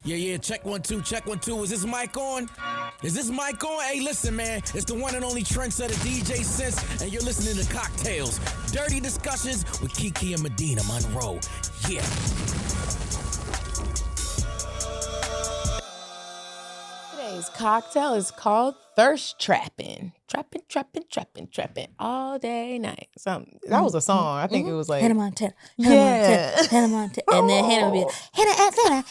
Yeah, check 1 2, check 1 2. Is this mic on? Is this mic on? Hey, listen, man, it's the one and only trendsetter DJ Sense, and you're listening to CockTales, dirty discussions with Kiki and Medinah Monroe. Yeah. Today's cocktail is called Thirst Trapping. Trapping all day, night. So that was a song. I think it was like Hannah Montana. Yeah. Hannah Montana. And then Hannah would be like, Hannah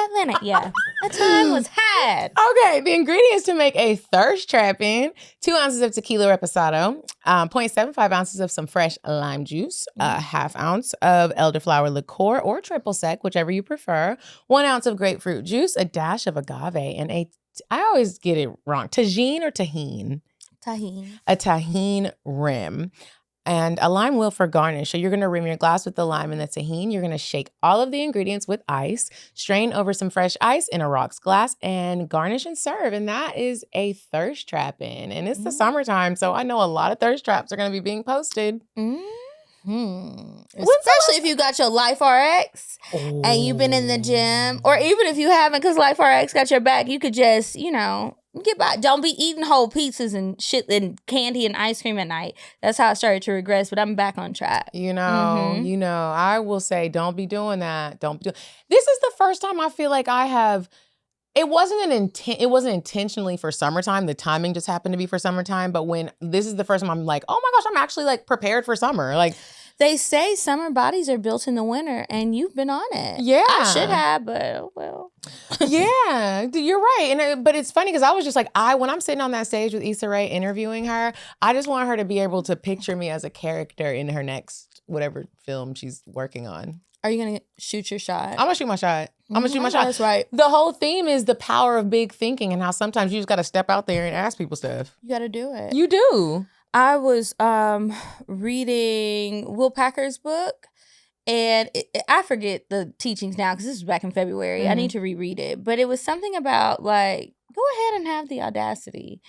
Atlanta. Yeah. That time was had. Okay, the ingredients to make a thirst trapping: 2 ounces of tequila reposado, 0.75 ounces of some fresh lime juice, a half ounce of elderflower liqueur or triple sec, whichever you prefer, 1 ounce of grapefruit juice, a dash of agave, and I always get it wrong, tagine or tahine? Tahine. A tahine rim. And a lime wheel for garnish. So you're going to rim your glass with the lime and the tahine. You're going to shake all of the ingredients with ice, strain over some fresh ice in a rocks glass, and garnish and serve. And that is a thirst trapping. And it's the summertime, so I know a lot of thirst traps are going to be being posted. Especially if you got your Life RX and you've been in the gym, or even if you haven't, because Life RX got your back, you could just, get by. Don't be eating whole pizzas and shit and candy and ice cream at night. That's how I started to regress, but I'm back on track. I will say, don't be doing that. This is the first time I feel like I have. It wasn't intentionally for summertime. The timing just happened to be for summertime. But when this is the first time I'm like, oh my gosh, I'm actually like prepared for summer. Like, they say summer bodies are built in the winter, and you've been on it. Yeah. I should have, but oh well. Yeah, you're right. But it's funny because I was just like, when I'm sitting on that stage with Issa Rae interviewing her, I just want her to be able to picture me as a character in her next whatever film she's working on. Are you going to shoot your shot? I'm going to shoot my shot. That's right. The whole theme is the power of big thinking and how sometimes you just got to step out there and ask people stuff. You got to do it. You do. I was reading Will Packer's book, and I forget the teachings now because this was back in February. Mm-hmm. I need to reread it. But it was something about, like, go ahead and have the audacity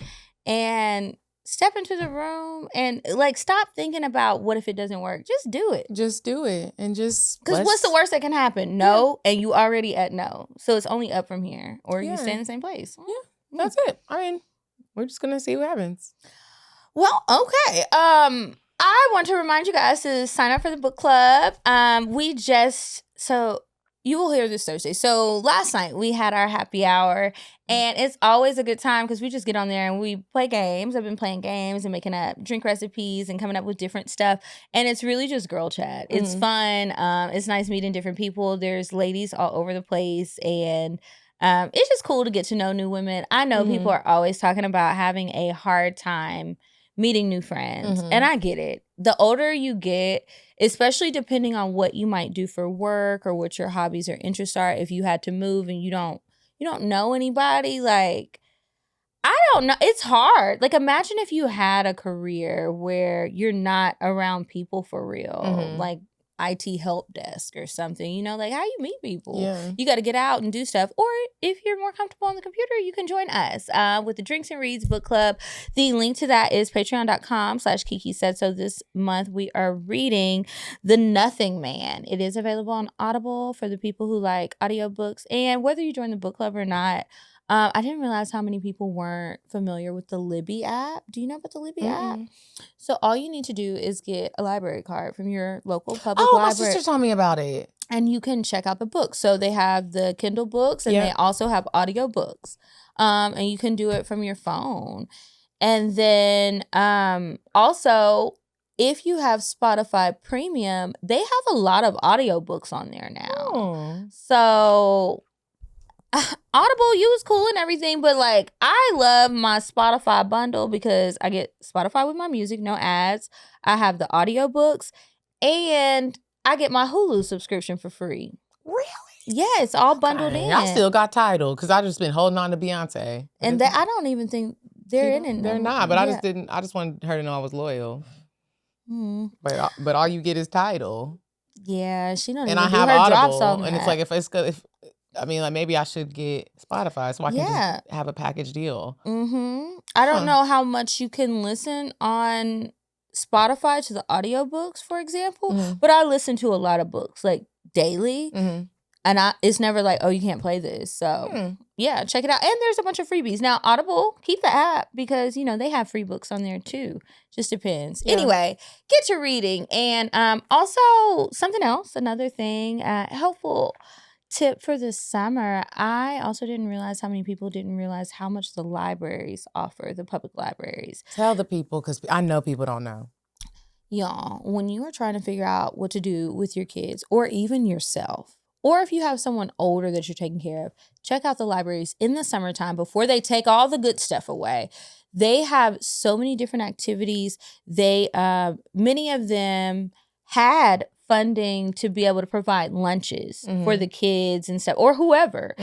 and step into the room and, like, stop thinking about what if it doesn't work. Just do it. Just do it. And just... Because what's the worst that can happen? No, and you already at no. So it's only up from here. Or you stay in the same place. Yeah, that's it. I mean, we're just going to see what happens. Well, okay. I want to remind you guys to sign up for the book club. So you will hear this Thursday. So last night we had our happy hour, and it's always a good time because we just get on there and we play games. I've been playing games and making up drink recipes and coming up with different stuff. And it's really just girl chat. It's fun. It's nice meeting different people. There's ladies all over the place, and it's just cool to get to know new women. I know people are always talking about having a hard time meeting new friends. And I get it. The older you get, especially depending on what you might do for work or what your hobbies or interests are, if you had to move and you don't know anybody, like, I don't know. It's hard. Like, imagine if you had a career where you're not around people for real. Like, IT help desk or something, like how you meet people. Yeah. You got to get out and do stuff. Or if you're more comfortable on the computer, you can join us with the Drinks and Reads book club. The link to that is patreon.com/Kiki Said So. This month we are reading The Nothing Man. It is available on Audible for the people who like audiobooks. And whether you join the book club or not, I didn't realize how many people weren't familiar with the Libby app. Do you know about the Libby app? So all you need to do is get a library card from your local public library. My sister told me about it. And you can check out the books. So they have the Kindle books, and they also have audio books. And you can do it from your phone. And then also, if you have Spotify Premium, they have a lot of audiobooks on there now. So Audible, you was cool and everything, but like, I love my Spotify bundle because I get Spotify with my music, no ads. I have the audiobooks, and I get my Hulu subscription for free. Really? Yeah, it's all bundled in. I still got Tidal because I just been holding on to Beyonce. And I don't even think they're in it. They're not, but I just wanted her to know I was loyal. But all you get is Tidal. Yeah, she don't and even I do have her Audible, drops on and that. it's like if I mean, like, maybe I should get Spotify so I can just have a package deal. I don't know how much you can listen on Spotify to the audiobooks, for example, but I listen to a lot of books, like daily. And it's never like, oh, you can't play this. So yeah, check it out. And there's a bunch of freebies. Now, Audible, keep the app because, they have free books on there too. Just depends. Yeah. Anyway, get to reading. And also something else, another thing, helpful tip for the summer. I also didn't realize how many people didn't realize how much the libraries offer, the public libraries. Tell the people, because I know people don't know. Y'all, when you are trying to figure out what to do with your kids or even yourself, or if you have someone older that you're taking care of, check out the libraries in the summertime before they take all the good stuff away. They have so many different activities. Many of them had funding to be able to provide lunches for the kids and stuff, or whoever.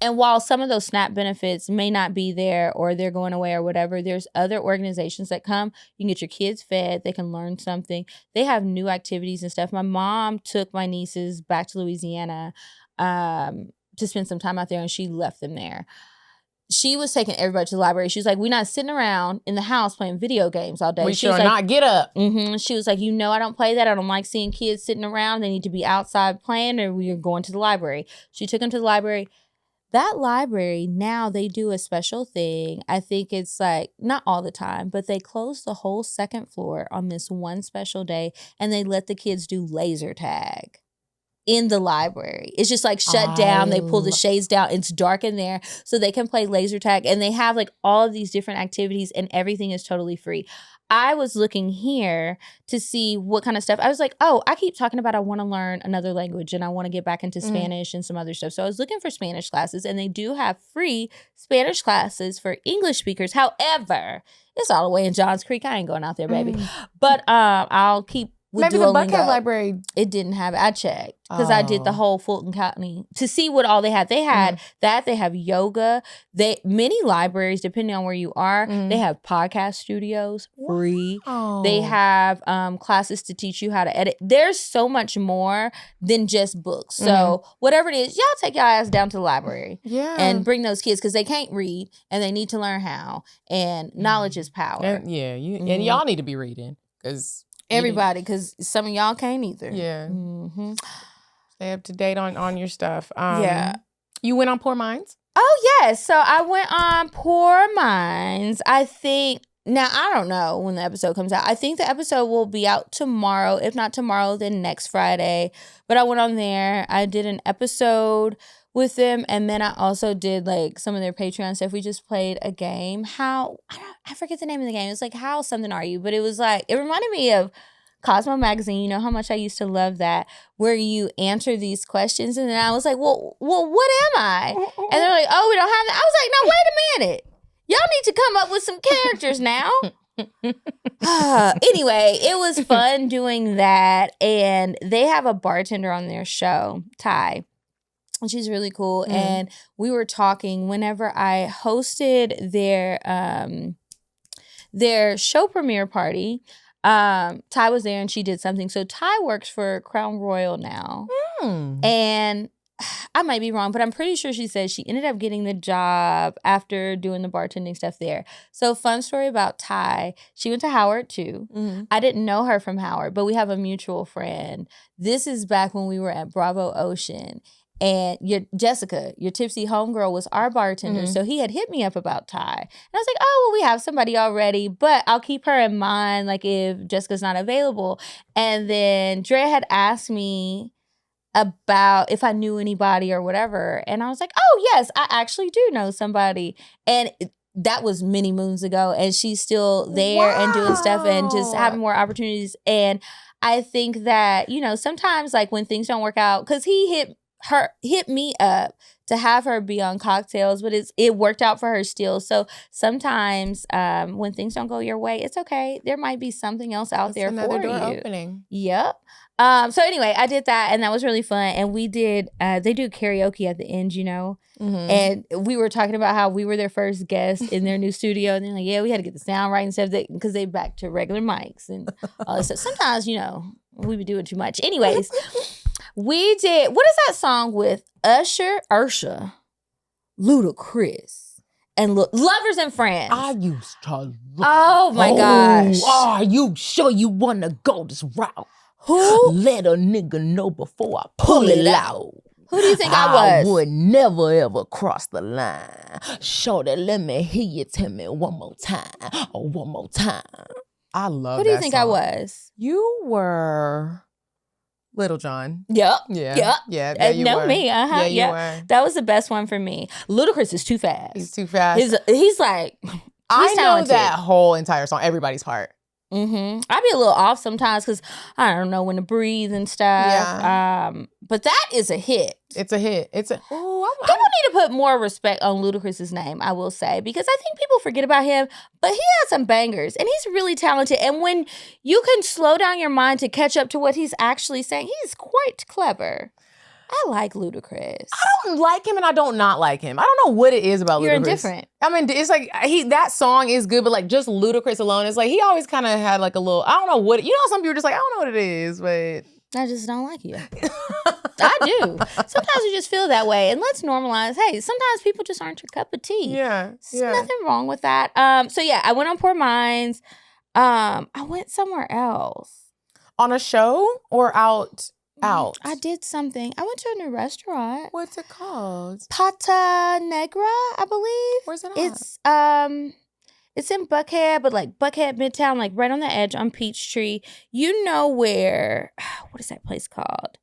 And while some of those SNAP benefits may not be there or they're going away or whatever, there's other organizations that come. You can get your kids fed. They can learn something. They have new activities and stuff. My mom took my nieces back to Louisiana to spend some time out there, and she left them there. She was taking everybody to the library. She was like, we're not sitting around in the house playing video games all day. We she was like, not get up. She was like, I don't play that. I don't like seeing kids sitting around. They need to be outside playing, or we are going to the library. She took them to the library. That library, now they do a special thing. I think it's like, not all the time, but they close the whole second floor on this one special day, and they let the kids do laser tag in the library. It's just like shut down. They pull the shades down. It's dark in there so they can play laser tag. And they have like all of these different activities, and everything is totally free. I was looking here to see what kind of stuff. I was like, oh, I keep talking about I want to learn another language and I want to get back into Spanish and some other stuff. So I was looking for Spanish classes, and they do have free Spanish classes for English speakers. However, it's all the way in Johns Creek. I ain't going out there, baby. But I'll keep with maybe Duolingo. The Buckhead Library. It didn't have it. I checked because I did the whole Fulton County to see what all they had. They had that. They have yoga. Many libraries, depending on where you are, they have podcast studios free. Wow. They have classes to teach you how to edit. There's so much more than just books. So whatever it is, y'all take your ass down to the library and bring those kids, because they can't read and they need to learn how. And knowledge is power. And, and y'all need to be reading, because everybody, because some of y'all can't either. Yeah. Stay up to date on your stuff. You went on Poor Minds? Oh, yes. So I went on Poor Minds. I think, now I don't know when the episode comes out. I think the episode will be out tomorrow. If not tomorrow, then next Friday. But I went on there. I did an episode with them, and then I also did like some of their Patreon stuff. We just played a game. I forget the name of the game. It was like, how something are you? But it was like, it reminded me of Cosmo Magazine. You know how much I used to love that, where you answer these questions. And then I was like, well, what am I? And they're like, oh, we don't have that. I was like, no, wait a minute. Y'all need to come up with some characters now. Anyway, it was fun doing that. And they have a bartender on their show, Ty. And she's really cool. And we were talking whenever I hosted their show premiere party. Ty was there and she did something. So Ty works for Crown Royal now. And I might be wrong, but I'm pretty sure she said she ended up getting the job after doing the bartending stuff there. So fun story about Ty. She went to Howard too. I didn't know her from Howard, but we have a mutual friend. This is back when we were at Bravo Ocean. And Jessica, your tipsy homegirl, was our bartender. So he had hit me up about Ty. And I was like, oh, well, we have somebody already, but I'll keep her in mind, like, if Jessica's not available. And then Drea had asked me about if I knew anybody or whatever. And I was like, oh, yes, I actually do know somebody. And that was many moons ago. And she's still there and doing stuff and just having more opportunities. And I think that, sometimes, like, when things don't work out, because he hit me up to have her be on CockTales, but it worked out for her still. So sometimes when things don't go your way, it's okay. There might be something else out there another for door you. Opening. Yep. So anyway, I did that, and that was really fun. And we did, they do karaoke at the end, and we were talking about how we were their first guest in their new studio. And they're like, yeah, we had to get the sound right and stuff, because they back to regular mics and all this stuff. Sometimes, we be doing too much. Anyways, we did, what is that song with Usher, Ludacris, and Lovers and Friends? I used to love. Oh my gosh. Are you sure you want to go this route? Who? Let a nigga know before I pull it out. Who do you think I was? would never ever cross the line. Shorty, let me hear you tell me one more time. Oh, one more time. I love that. Who do you think I was? You were Little John. Yep. Yeah. Yeah. Yeah. You know were. me. Yeah, you Yeah. were. That was the best one for me. Ludacris is too fast. He's too fast. He's like, I know talented. that whole entire song, everybody's part. I be a little off sometimes because I don't know when to breathe and stuff. Yeah. But that is a hit. It's a hit. People need to put more respect on Ludacris's name, I will say, because I think people forget about him, but he has some bangers and he's really talented. And when you can slow down your mind to catch up to what he's actually saying, he's quite clever. I like Ludacris. I don't like him and I don't not like him. I don't know what it is about You're Ludacris. indifferent. I mean, it's like that song is good, but like just Ludacris alone, it's like he always kind of had like a little, I don't know what, some people are just like, I don't know what it is, but. I just don't like you. I do. Sometimes you just feel that way. And let's normalize, hey, sometimes people just aren't your cup of tea. Yeah. There's nothing wrong with that. So yeah, I went on Poor Minds. I went somewhere else. On a show or out? I did something. I went to a new restaurant. What's it called? Pata Negra, I believe. Where's it at? It's in Buckhead, but like Buckhead Midtown, like right on the edge on Peachtree. You know where? What is that place called?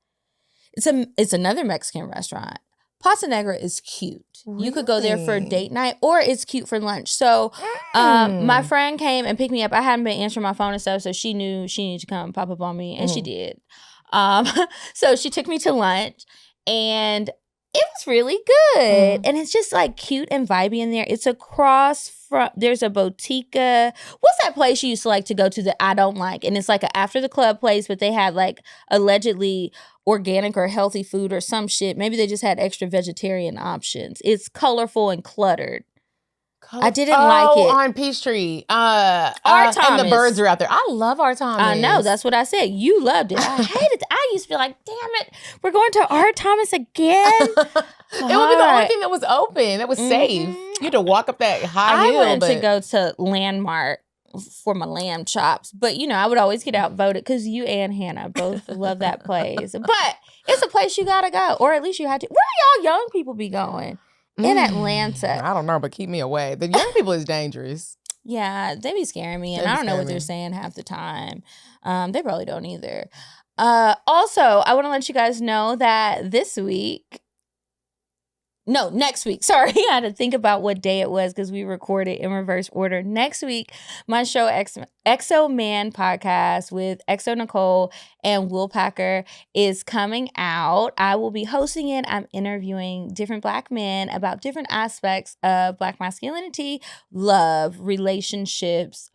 It's another Mexican restaurant. Pata Negra is cute. Really? You could go there for a date night, or it's cute for lunch. So, my friend came and picked me up. I hadn't been answering my phone and stuff, so she knew she needed to come pop up on me, and she did. So she took me to lunch, and it was really good. And it's just like cute and vibey in there. It's across from, there's a Botica. What's that place you used to like to go to that I don't like? And it's like a after the club place, but they had like allegedly organic or healthy food or some shit. Maybe they just had extra vegetarian options. It's colorful and cluttered. I didn't like it. On Peachtree. R. Thomas. And the birds are out there. I love R. Thomas. I know. That's what I said. You loved it. I hated it. I used to be like, damn it. We're going to R. Thomas again? It would be the only thing that was open. That was safe. You had to walk up that high hill. I went to go to Landmark for my lamb chops. But, I would always get outvoted because you and Hannah both love that place. But it's a place you got to go. Or at least you had to. Where do y'all young people be going? In Atlanta. I don't know, but keep me away. The young people is dangerous. Yeah, they be scaring me, and I don't know what they're saying half the time. They probably don't either. Also, I want to let you guys know that next week. Sorry, I had to think about what day it was because we recorded in reverse order. Next week, my show xoMan podcast with XO Nicole and Will Packer is coming out. I will be hosting it. I'm interviewing different Black men about different aspects of Black masculinity, love, relationships,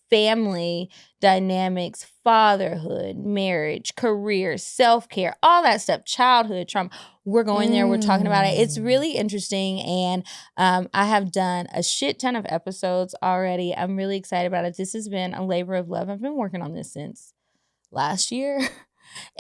family dynamics, fatherhood, marriage, career, self-care, all that stuff, childhood trauma. We're going there. We're talking about it. It's really interesting. And I have done a shit ton of episodes already. I'm really excited about it. This has been a labor of love. I've been working on this since last year.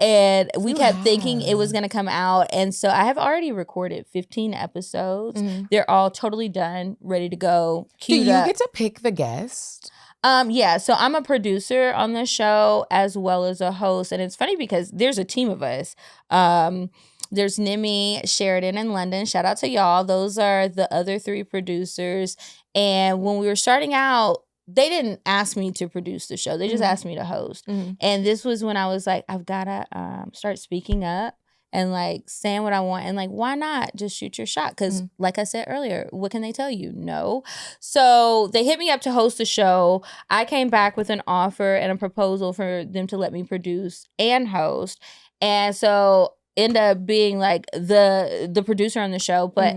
And we kept thinking it was going to come out. And so I have already recorded 15 episodes. They're all totally done, ready to go. Do you get to pick the guest? Yeah, so I'm a producer on the show as well as a host. And it's funny because there's a team of us. There's Nimi, Sheridan, and London. Shout out to y'all. Those are the other 3 producers. And when we were starting out, they didn't ask me to produce the show. They just asked me to host. And this was when I was like, I've got to start speaking up and like saying what I want. And like, why not just shoot your shot? Because like I said earlier, what can they tell you? No. So they hit me up to host the show. I came back with an offer and a proposal for them to let me produce and host. And so end up being like the producer on the show. But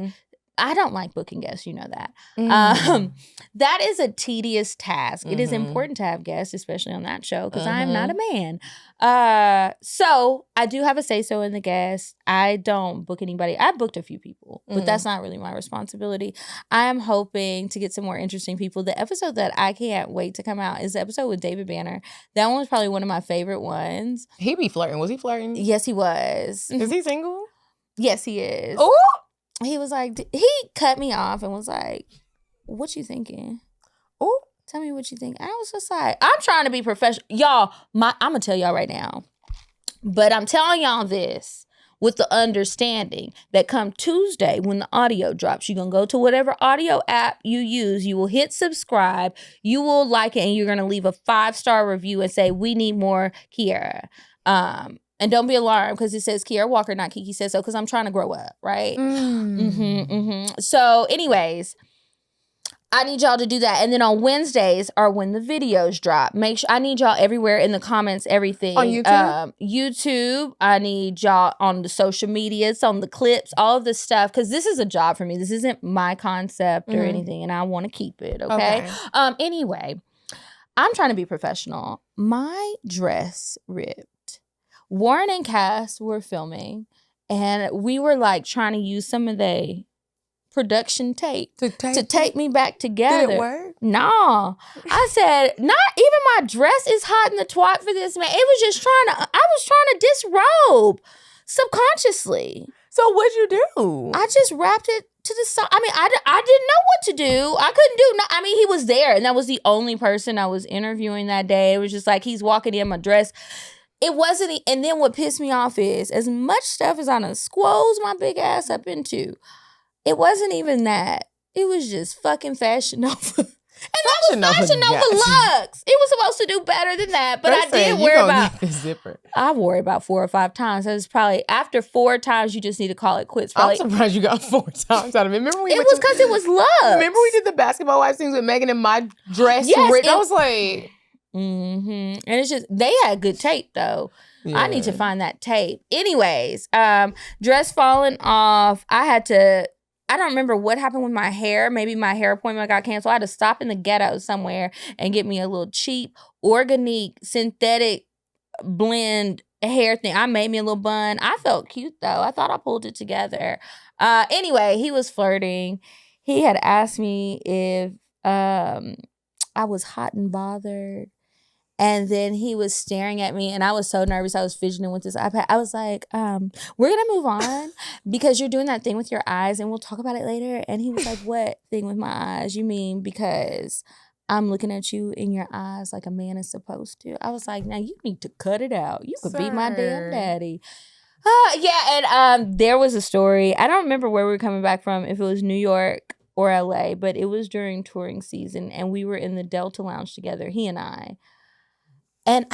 I don't like booking guests, you know that. That is a tedious task. It is important to have guests, especially on that show, because I am not a man. So I do have a say-so in the guests. I don't book anybody. I booked a few people, but that's not really my responsibility. I am hoping to get some more interesting people. The episode that I can't wait to come out is the episode with David Banner. That one was probably one of my favorite ones. He be flirting. Was he flirting? Yes, he was. Is he single? Yes, he is. Oh! He was like, he cut me off and was like, what you thinking? Oh, tell me what you think. And I was just like, I'm trying to be professional. Y'all, I'm going to tell y'all right now. But I'm telling y'all this with the understanding that come Tuesday when the audio drops, you're going to go to whatever audio app you use. You will hit subscribe. You will like it, and you're going to leave a 5-star review and say, we need more Kiara. And don't be alarmed because it says Kiara Walker, not Kiki Says So, because I'm trying to grow up, right? So anyways, I need y'all to do that. And then on Wednesdays are when the videos drop. Make sure I need y'all everywhere in the comments, everything. On YouTube? YouTube. I need y'all on the social medias, on the clips, all of this stuff. Because this is a job for me. This isn't my concept or anything. And I want to keep it, okay? Anyway, I'm trying to be professional. My dress ripped. Warren and Cass were filming. And we were like trying to use some of the production tape to tape me back together. Did it work? No. I said, not even my dress is hot in the twat for this man. It was just I was trying to disrobe subconsciously. So what'd you do? I just wrapped it to the side. I mean, I didn't know what to do. I couldn't do no. I mean, he was there, and that was the only person I was interviewing that day. It was just like, he's walking in my dress. It wasn't, and then what pissed me off is, as much stuff as I done squoze my big ass up into, it wasn't even that. It was just fucking Fashion Nova. And that was Fashion Nova Luxe. It was supposed to do better than that. But I did worry about the zipper. I wore it about 4 or 5 times. So it's probably after 4 times, you just need to call it quits. Probably. I'm surprised you got 4 times out of it. Remember it was because it was Luxe. Remember we did the Basketball Wives things with Megan and my dress? Yes, I was like, and it's just, they had good tape though. Yeah. I need to find that tape. Anyways, dress falling off. I don't remember what happened with my hair. Maybe my hair appointment got canceled. I had to stop in the ghetto somewhere and get me a little cheap organique synthetic blend hair thing. I made me a little bun. I felt cute though. I thought I pulled it together. Anyway, he was flirting. He had asked me if I was hot and bothered. And then he was staring at me, and I was so nervous. I was fidgeting with this iPad. I was like, we're going to move on because you're doing that thing with your eyes, and we'll talk about it later. And he was like, what thing with my eyes? You mean because I'm looking at you in your eyes like a man is supposed to? I was like, now you need to cut it out. You could be my damn daddy. And there was a story. I don't remember where we were coming back from, if it was New York or LA, but it was during touring season, and we were in the Delta Lounge together, he and I. And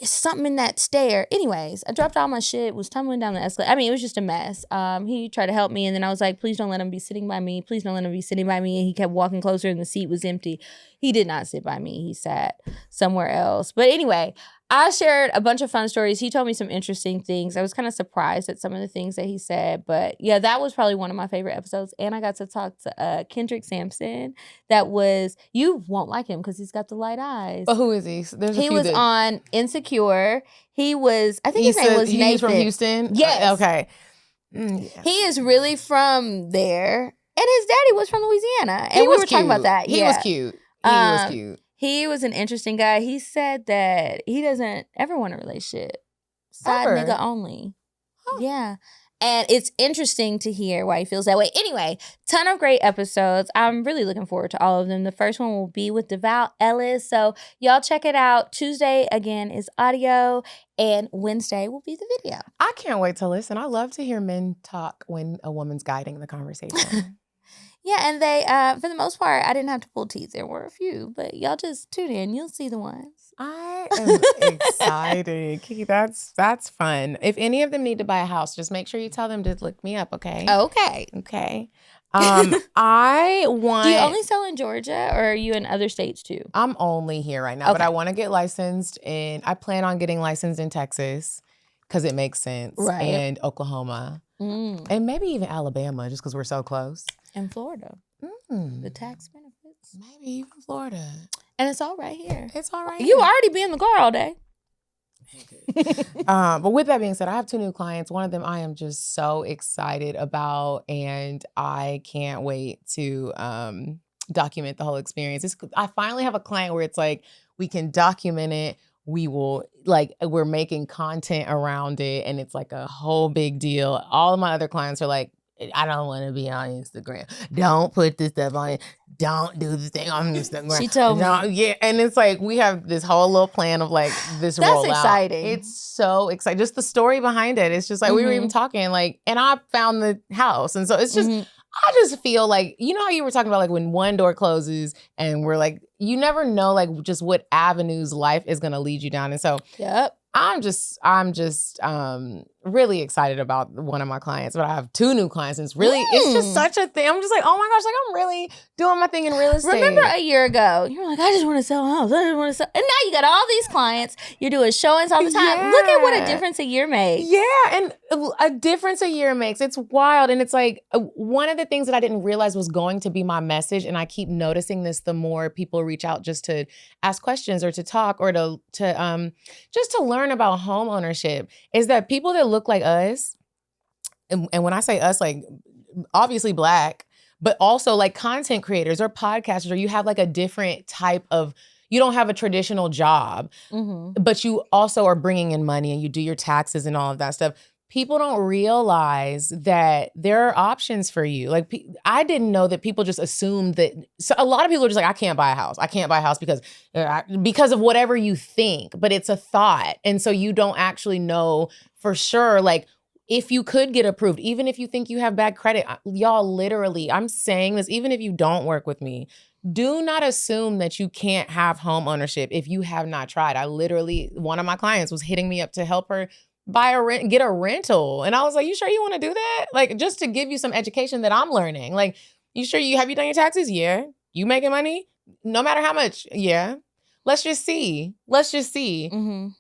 something in that stair. Anyways, I dropped all my shit, was tumbling down the escalator. I mean, it was just a mess. He tried to help me, and then I was like, please don't let him be sitting by me. Please don't let him be sitting by me. And he kept walking closer, and the seat was empty. He did not sit by me. He sat somewhere else. But anyway, I shared a bunch of fun stories. He told me some interesting things. I was kind of surprised at some of the things that he said. But yeah, that was probably one of my favorite episodes. And I got to talk to Kendrick Sampson. You won't like him because he's got the light eyes. But who is he? He was on Insecure. I think his name was Nathan. He's from Houston? Yes. Okay. Yes. He is really from there. And his daddy was from Louisiana. And we were talking about that. He was cute. Was cute. He was an interesting guy. He said that he doesn't ever want a relationship. Side nigga only. Huh. Yeah. And it's interesting to hear why he feels that way. Anyway, ton of great episodes. I'm really looking forward to all of them. The first one will be with Deval Ellis. So y'all check it out. Tuesday, again, is audio. And Wednesday will be the video. I can't wait to listen. I love to hear men talk when a woman's guiding the conversation. Yeah, and they, for the most part, I didn't have to pull teeth. There were a few, but y'all just tune in. You'll see the ones. I am excited. Kiki, that's fun. If any of them need to buy a house, just make sure you tell them to look me up, okay? Okay. I want... Do you only sell in Georgia, or are you in other states too? I'm only here right now, but I want to get licensed I plan on getting licensed in Texas because it makes sense. Right. And Oklahoma. And maybe even Alabama, just because we're so close. And Florida. The tax benefits. Maybe even Florida. And it's all right here. It's all right. You already be in the car all day. But with that being said, I have 2 new clients. One of them I am just so excited about, and I can't wait to document the whole experience. I finally have a client where it's like we can document it. We're making content around it, and it's like a whole big deal. All of my other clients are like, I don't want to be on Instagram. Don't put this stuff on it. Don't do this thing on Instagram. She told me. Yeah, and it's like we have this whole little plan of like this rollout. That's exciting. It's so exciting. Just the story behind it. It's just like we were even talking like, and I found the house, and so it's just. I just feel like, you know how you were talking about like when one door closes and we're like, you never know like just what avenues life is going to lead you down. And so I'm just really excited about one of my clients, but I have 2 new clients. And it's just such a thing. I'm just like, oh my gosh, like I'm really doing my thing in real estate. Remember a year ago, you were like, I just want to sell a house. I just want to sell. And now you got all these clients. You're doing showings all the time. Yeah. Look at what a difference a year makes. Yeah, and a difference a year makes. It's wild. And it's like one of the things that I didn't realize was going to be my message. And I keep noticing this the more people reach out just to ask questions or to talk or to just to learn about home ownership is that people that look like us, and when I say us, like obviously Black, but also like content creators or podcasters, or you have like a different type of, you don't have a traditional job, but you also are bringing in money and you do your taxes and all of that stuff. People don't realize that there are options for you. Like I didn't know that people just assumed that. So a lot of people are just like, I can't buy a house. I can't buy a house because of whatever you think, but it's a thought. And so you don't actually know for sure, like if you could get approved, even if you think you have bad credit, y'all literally, I'm saying this, even if you don't work with me, do not assume that you can't have home ownership if you have not tried. One of my clients was hitting me up to help her get a rental. And I was like, you sure you want to do that? Like, just to give you some education that I'm learning. Like, you sure have you done your taxes? Yeah. You making money? No matter how much? Yeah. Let's just see.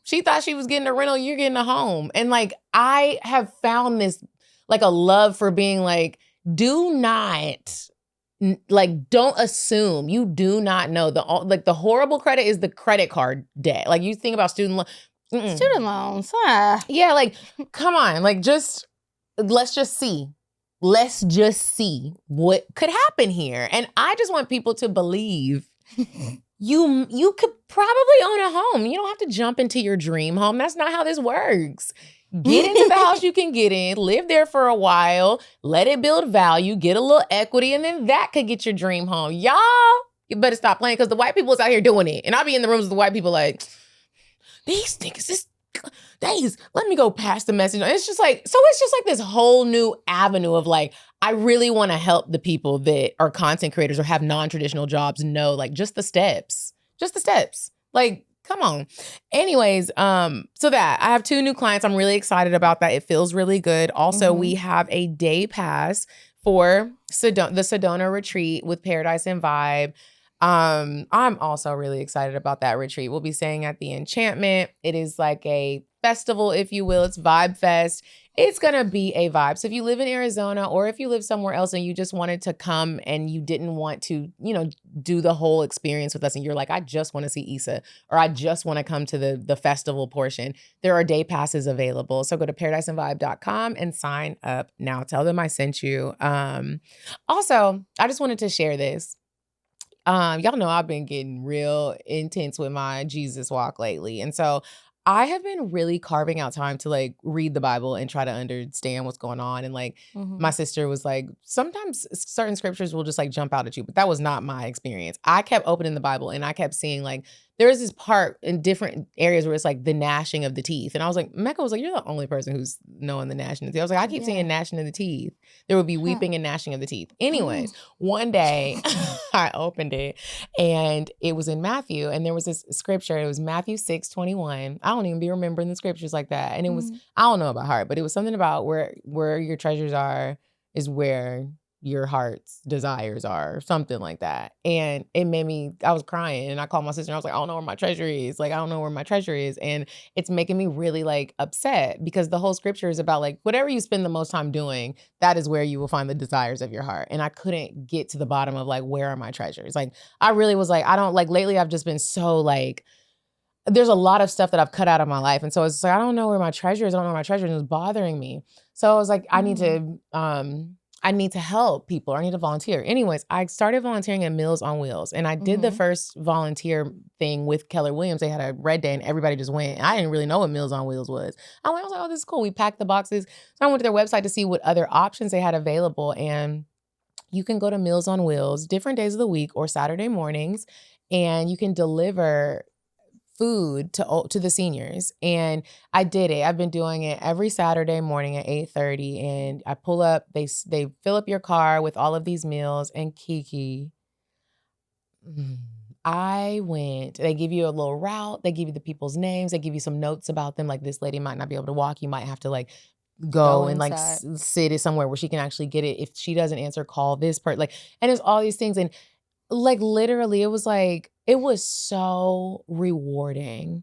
She thought she was getting a rental. You're getting a home. And like, I have found this, like a love for being like, do not, like, don't assume. You do not know. The horrible credit is the credit card debt. Like you think about student loan. Student loans. Yeah, like, come on. Like, let's just see. Let's just see what could happen here. And I just want people to believe you could probably own a home. You don't have to jump into your dream home. That's not how this works. Get into the house you can get in, live there for a while, let it build value, get a little equity, and then that could get your dream home. Y'all, you better stop playing because the white people is out here doing it. And I'll be in the rooms with the white people like, these niggas, let me go pass the message. It's just like this whole new avenue of like, I really want to help the people that are content creators or have non-traditional jobs know like just the steps. Like, come on. Anyways, so that I have 2 new clients. I'm really excited about that. It feels really good. Also, we have a day pass for the Sedona retreat with Paradise and Vibe. I'm also really excited about that retreat. We'll be staying at the Enchantment. It is like a festival, if you will. It's Vibe Fest. It's going to be a vibe. So if you live in Arizona or if you live somewhere else and you just wanted to come and you didn't want to, do the whole experience with us and you're like, I just want to see Issa or I just want to come to the festival portion, there are day passes available. So go to paradiseandvibe.com and sign up now. Tell them I sent you. Also, I just wanted to share this. Y'all know I've been getting real intense with my Jesus walk lately. And so I have been really carving out time to like read the Bible and try to understand what's going on. And like my sister was like, sometimes certain scriptures will just like jump out at you, but that was not my experience. I kept opening the Bible and I kept seeing like, there is this part in different areas where it's like the gnashing of the teeth. And I was like, Mecca was like, you're the only person who's knowing the gnashing of the teeth. I was like, I keep seeing gnashing of the teeth. There would be weeping and gnashing of the teeth. Anyways, one day I opened it and it was in Matthew and there was this scripture. It was Matthew 6:21. I don't even be remembering the scriptures like that. And it was, I don't know about heart, but it was something about where your treasures are is where your heart's desires are, or something like that. And it made me, I was crying and I called my sister and I was like, I don't know where my treasure is. Like, I don't know where my treasure is. And it's making me really like upset because the whole scripture is about like, whatever you spend the most time doing, that is where you will find the desires of your heart. And I couldn't get to the bottom of like, where are my treasures? Like, I really was like, I don't like, lately I've just been so like, there's a lot of stuff that I've cut out of my life. And so it's like, I don't know where my treasure is. I don't know where my treasure is. And it was bothering me. So I was like, I need to, I need to help people. I need to volunteer. Anyways, I started volunteering at Meals on Wheels, and I did the first volunteer thing with Keller Williams. They had a red day, and everybody just went. I didn't really know what Meals on Wheels was. I was like, oh, this is cool. We packed the boxes. So I went to their website to see what other options they had available, and you can go to Meals on Wheels different days of the week or Saturday mornings, and you can deliver food to the seniors. And I did it. I've been doing it every Saturday morning at 8:30, and I pull up, they fill up your car with all of these meals, and Kiki, they give you a little route, they give you the people's names, they give you some notes about them, like this lady might not be able to walk, you might have to like go and like sit it somewhere where she can actually get it. If she doesn't answer, call this part, like, and it's all these things. And like literally, it was so rewarding.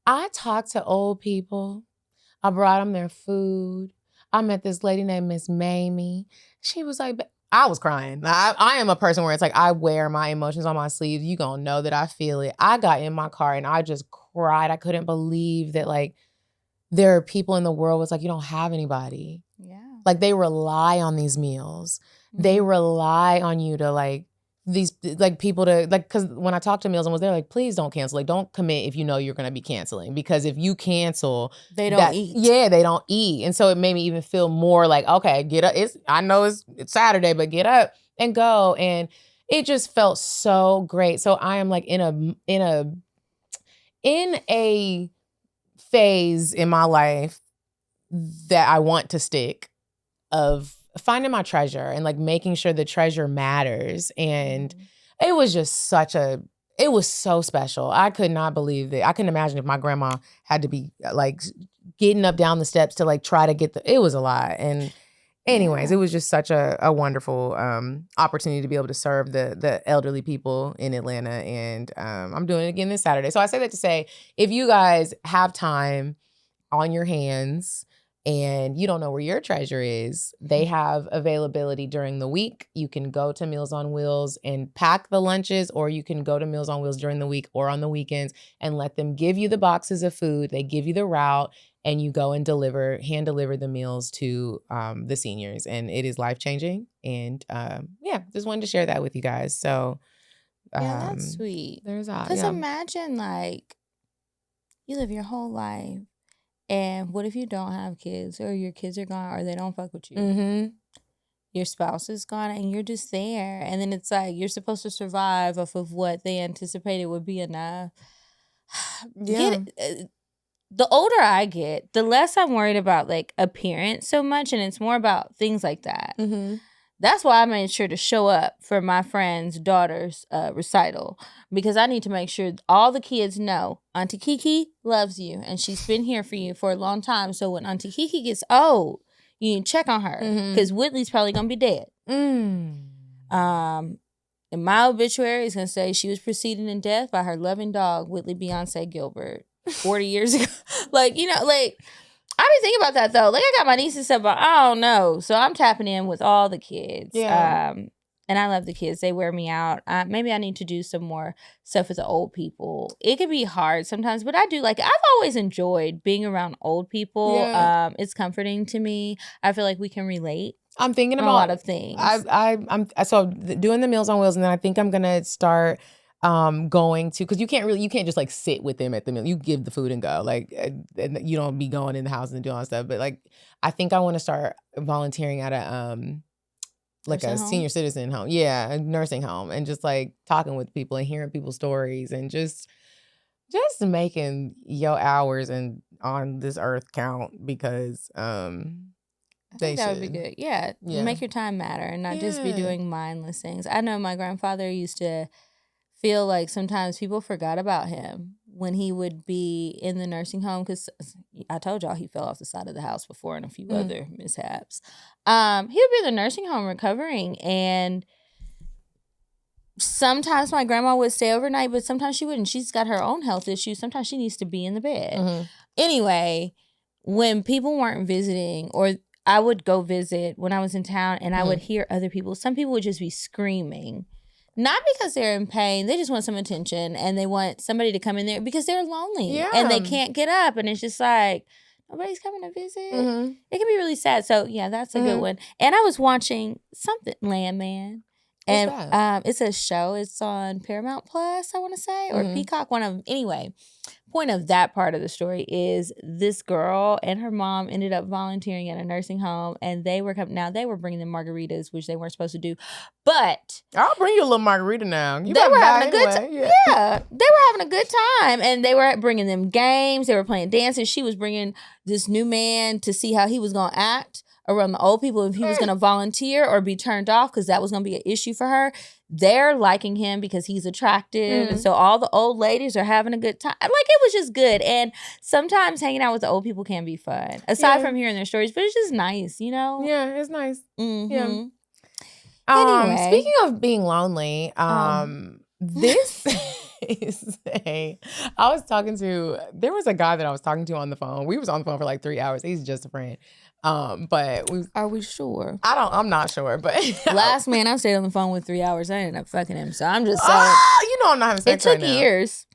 I talked to old people. I brought them their food. I met this lady named Miss Mamie. She was like, I was crying. I am a person where it's like, I wear my emotions on my sleeves. You gonna know that I feel it. I got in my car and I just cried. I couldn't believe that like there are people in the world where it's like, you don't have anybody. Yeah. Like they rely on these meals. They rely on you to like, these like people to like, because when I talked to Meals on Wheels, they're like, please don't cancel. Like, don't commit if you know you're going to be canceling, because if you cancel, they don't eat. Yeah, they don't eat. And so it made me even feel more like, okay, get up. I know it's Saturday, but get up and go. And it just felt so great. So I am like in a phase in my life that I want to stick of finding my treasure and like making sure the treasure matters. And it was just it was so special. I could not believe that. I couldn't imagine if my grandma had to be like getting up down the steps to like try to get it was a lot. And anyways, it was just such a wonderful opportunity to be able to serve the elderly people in Atlanta. And I'm doing it again this Saturday. So I say that to say, if you guys have time on your hands and you don't know where your treasure is, they have availability during the week. You can go to Meals on Wheels and pack the lunches, or you can go to Meals on Wheels during the week or on the weekends and let them give you the boxes of food. They give you the route, and you go and hand deliver the meals to the seniors. And it is life-changing. And just wanted to share that with you guys. So that's sweet. There's that. Because imagine like you live your whole life, and what if you don't have kids, or your kids are gone, or they don't fuck with you? Mm-hmm. Your spouse is gone, and you're just there. And then it's like you're supposed to survive off of what they anticipated would be enough. Yeah. The older I get, the less I'm worried about like appearance so much, and it's more about things like that. Mm-hmm. That's why I made sure to show up for my friend's daughter's recital, because I need to make sure all the kids know Auntie Kiki loves you and she's been here for you for a long time. So when Auntie Kiki gets old, you can check on her, because Whitley's probably going to be dead. Mm. And my obituary is going to say she was preceded in death by her loving dog, Whitley Beyonce Gilbert, 40 years ago. Like, you know, like... I be thinking about that though. Like I got my niece and stuff, but I don't know. So I'm tapping in with all the kids. Yeah. And I love the kids. They wear me out. Maybe I need to do some more stuff with the old people. It can be hard sometimes, but I do like it. I've always enjoyed being around old people. Yeah. It's comforting to me. I feel like we can relate. I'm thinking about a lot of things. I'm doing the Meals on Wheels, and then I think I'm gonna start going to, because you can't just like sit with them at the meal. You give the food and go, like, and you don't be going in the house and doing all that stuff. But like, I think I want to start volunteering at a senior citizen home, a nursing home, and just like talking with people and hearing people's stories, and just making your hours and on this earth count, because I think that would be good. Yeah. Make your time matter and not just be doing mindless things. I know my grandfather used to feel like sometimes people forgot about him when he would be in the nursing home, because I told y'all he fell off the side of the house before and a few other mishaps. He would be in the nursing home recovering, and sometimes my grandma would stay overnight, but sometimes she wouldn't. She's got her own health issues. Sometimes she needs to be in the bed. Anyway, when people weren't visiting, or I would go visit when I was in town, and I would hear other people. Some people would just be screaming. Not because they're in pain. They just want some attention, and they want somebody to come in there because they're lonely and they can't get up. And it's just like, nobody's coming to visit. Mm-hmm. It can be really sad. So yeah, that's a good one. And I was watching something Landman. What's And that? it's a show. It's on Paramount Plus, I want to say, or Peacock. One of them. Anyway, point of that part of the story is this girl and her mom ended up volunteering at a nursing home, and they were now they were bringing them margaritas, which they weren't supposed to do, but I'll bring you a little margarita now. they were having a good time. Yeah, they were having a good time, and they were bringing them games. They were playing dances. She was bringing this new man to see how he was going to act around the old people, if he was going to volunteer or be turned off, because that was going to be an issue for her. They're liking him because he's attractive. And so all the old ladies are having a good time. Like, it was just good. And sometimes hanging out with the old people can be fun, aside from hearing their stories, but it's just nice, you know? Yeah, it's nice. Mm-hmm. Yeah. Anyway. Speaking of being lonely, this is I was talking to, there was a guy that I was talking to on the phone. We was on the phone for like 3 hours. He's just a friend. But are we sure? I'm not sure, but last man I stayed on the phone with 3 hours. I ended up fucking him. So I'm just saying. Oh, you know I'm not having sex right now. It took years.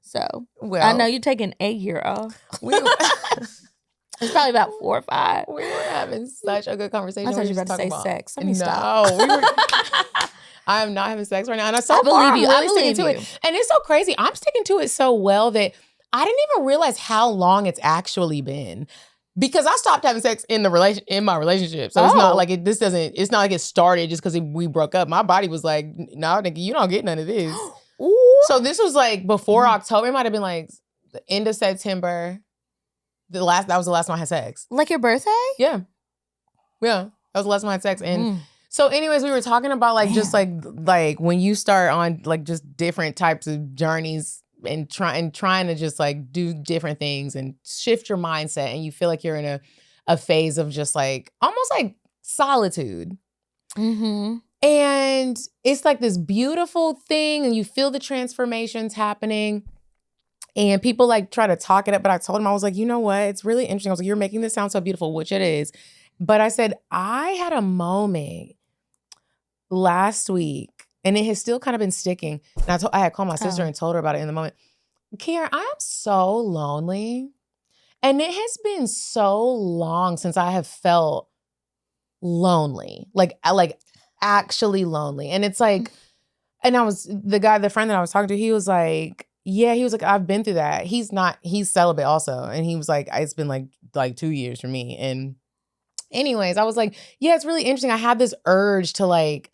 So I know you're taking a year off. It's probably about 4 or 5. We were having such a good conversation. I thought you were about to say sex. Let me stop. I am not having sex right now. And I believe you. I'm really sticking to it. And it's so crazy. I'm sticking to it so well that I didn't even realize how long it's actually been. Because I stopped having sex in my relationship. So it's not like it's not like it started just because we broke up. My body was like, no, nigga, you don't get none of this. So this was like before October. It might have been like the end of September. That was the last time I had sex. Like your birthday? Yeah. Yeah. That was the last time I had sex. And so anyways, we were talking about like just like when you start on like just different types of journeys and trying to just like do different things and shift your mindset, and you feel like you're in a phase of just like almost like solitude. Mm-hmm. And it's like this beautiful thing, and you feel the transformations happening. And people like try to talk it up, but I told him, I was like, you know what? It's really interesting. I was like, you're making this sound so beautiful, which it is. But I said, I had a moment last week, and it has still kind of been sticking. And I had called my sister and told her about it in the moment. Kiara, I am so lonely. And it has been so long since I have felt lonely, like actually lonely. And it's like, and the friend that I was talking to, he was like, yeah, he was like, I've been through that. He's celibate also. And he was like, it's been like 2 years for me. And anyways, I was like, yeah, it's really interesting. I had this urge to like,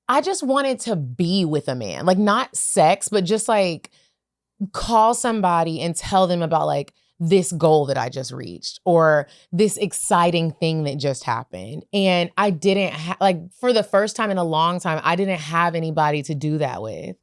I just wanted to be with a man, like not sex, but just like call somebody and tell them about like this goal that I just reached or this exciting thing that just happened. And I didn't for the first time in a long time, I didn't have anybody to do that with.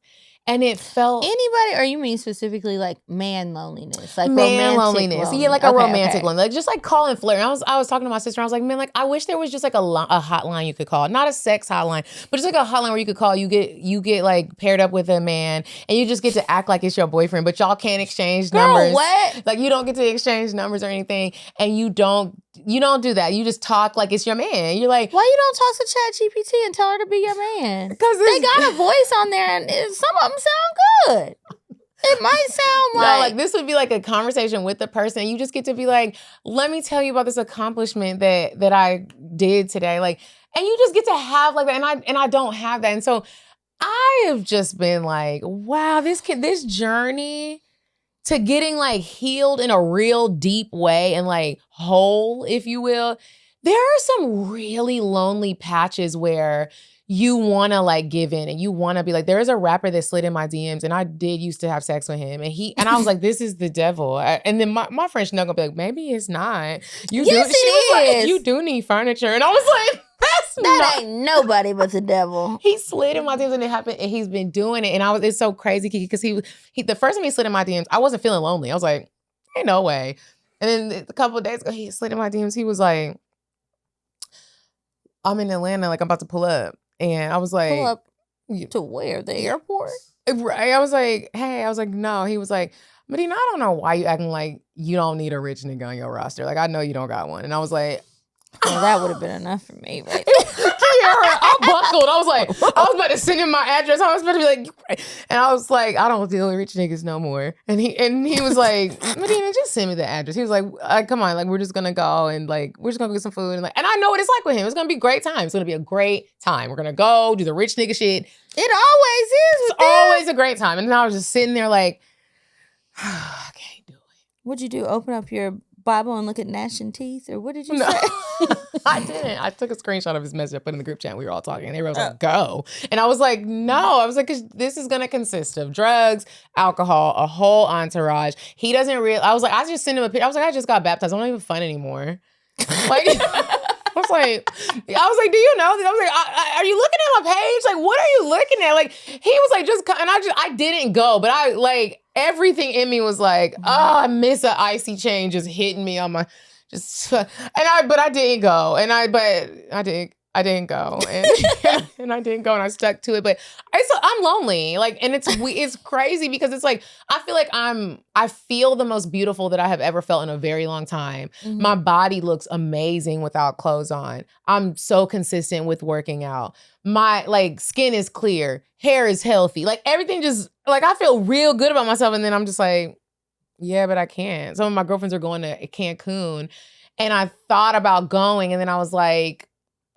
And it felt anybody, or you mean specifically like man loneliness, like man loneliness, yeah, like a romantic one, like just like calling flirt. And I was talking to my sister. I was like, man, like I wish there was just like a hotline you could call, not a sex hotline, but just like a hotline where you could call. You get like paired up with a man, and you just get to act like it's your boyfriend, but y'all can't exchange numbers. What? Like you don't get to exchange numbers or anything, and you don't do that. You just talk like it's your man. You're like, why you don't talk to ChatGPT and tell her to be your man? Because they got a voice on there, and some of them sound good. It might sound like... No, like this would be like a conversation with the person. You just get to be like, let me tell you about this accomplishment that I did today. Like, and you just get to have like that. And I don't have that. And so I have just been like, wow, this journey to getting like healed in a real deep way and like whole, if you will. There are some really lonely patches where you want to like give in and you want to be like, there is a rapper that slid in my DMs and I did used to have sex with him. And I was like, this is the devil. And then my friend Chanel gonna be like, maybe it's not. You do need furniture. And I was like, that ain't nobody but the devil. He slid in my DMs and it happened, and he's been doing it. And it's so crazy, Kiki, because he the first time he slid in my DMs, I wasn't feeling lonely. I was like, ain't no way. And then a couple of days ago, he slid in my DMs. He was like, I'm in Atlanta, like I'm about to pull up. And I was like, pull up to where? The airport? Right. I was like, hey, no. He was like, Medinah, I don't know why you acting like you don't need a rich nigga on your roster. Like, I know you don't got one. And I was like, Well, that would have been enough for me, right? I buckled. I was about to send him my address. I was about to be like, and I was like, I don't deal with rich niggas no more. And he was like, Medina, just send me the address. He was like, come on, like we're just gonna go and like we're just gonna get some food and I know what it's like with him. It's gonna be a great time. It's gonna be a great time. We're gonna go do the rich nigga shit. It always is. It's always a great time. And then I was just sitting there like, I can't do it. What'd you do? Open up your Bible and look at gnashing teeth, or what did you say? I didn't. I took a screenshot of his message. I put it in the group chat. And we were all talking. And everyone was like, go. And I was like, no. I was like, 'cause this is going to consist of drugs, alcohol, a whole entourage. He doesn't realize. I was like, I just sent him a picture. I was like, I just got baptized. I'm not even fun anymore. Like, I was like, do you know? I was like, are you looking at my page? Like, what are you looking at? Like, he was like, just come. And I didn't go. But I like, everything in me was like, oh, I miss an icy chain just hitting me on my, but I didn't go. And I didn't go. And, and I didn't go and I stuck to it. But I'm lonely. Like, and it's crazy because it's like, I feel like I feel the most beautiful that I have ever felt in a very long time. Mm-hmm. My body looks amazing without clothes on. I'm so consistent with working out. My like skin is clear, hair is healthy. Like everything just like I feel real good about myself. And then I'm just like, yeah, but I can't. Some of my girlfriends are going to Cancun and I thought about going and then I was like,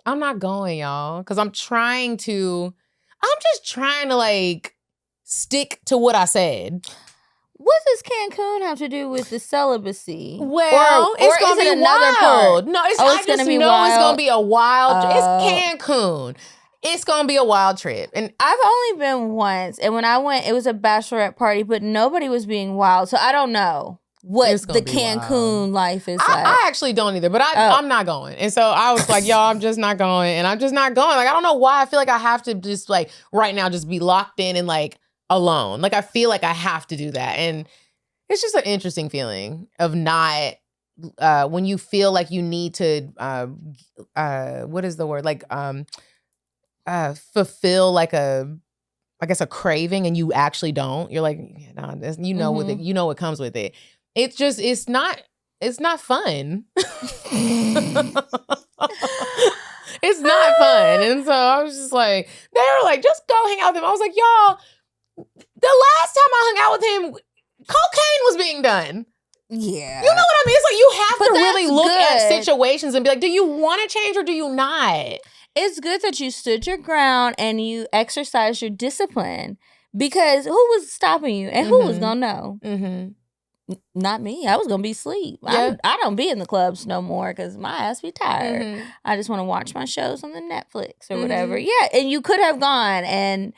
I'm not going, y'all. Cause I'm just trying to like stick to what I said. What does Cancun have to do with the celibacy? Well, it's gonna be wild. No, I just know it's gonna be a wild. It's Cancun. It's gonna be a wild trip. And I've only been once, and when I went, it was a bachelorette party, but nobody was being wild, so I don't know what the Cancun life is like. I actually don't either, but I'm not going. And so I was like, y'all, I'm just not going, and I'm just not going. Like I don't know why. I feel like I have to just like right now just be locked in and like alone. Like I feel like I have to do that, and it's just an interesting feeling of not. When you feel like you need to, what is the word? Like, fulfill like I guess a craving, and you actually don't. You're like, nah, you know, with it, you know what comes with it. It's just, it's not fun. It's not fun. And so I was just like, they were like, just go hang out with him. I was like, y'all, the last time I hung out with him, cocaine was being done. Yeah. You know what I mean? It's like you have to really look at situations and be like, do you want to change or do you not? It's good that you stood your ground and you exercised your discipline, because who was stopping you and who was going to know? Mm-hmm. Not me. I was going to be asleep. Yeah. I don't be in the clubs no more because my ass be tired. Mm-hmm. I just want to watch my shows on the Netflix or whatever. Yeah, and you could have gone and...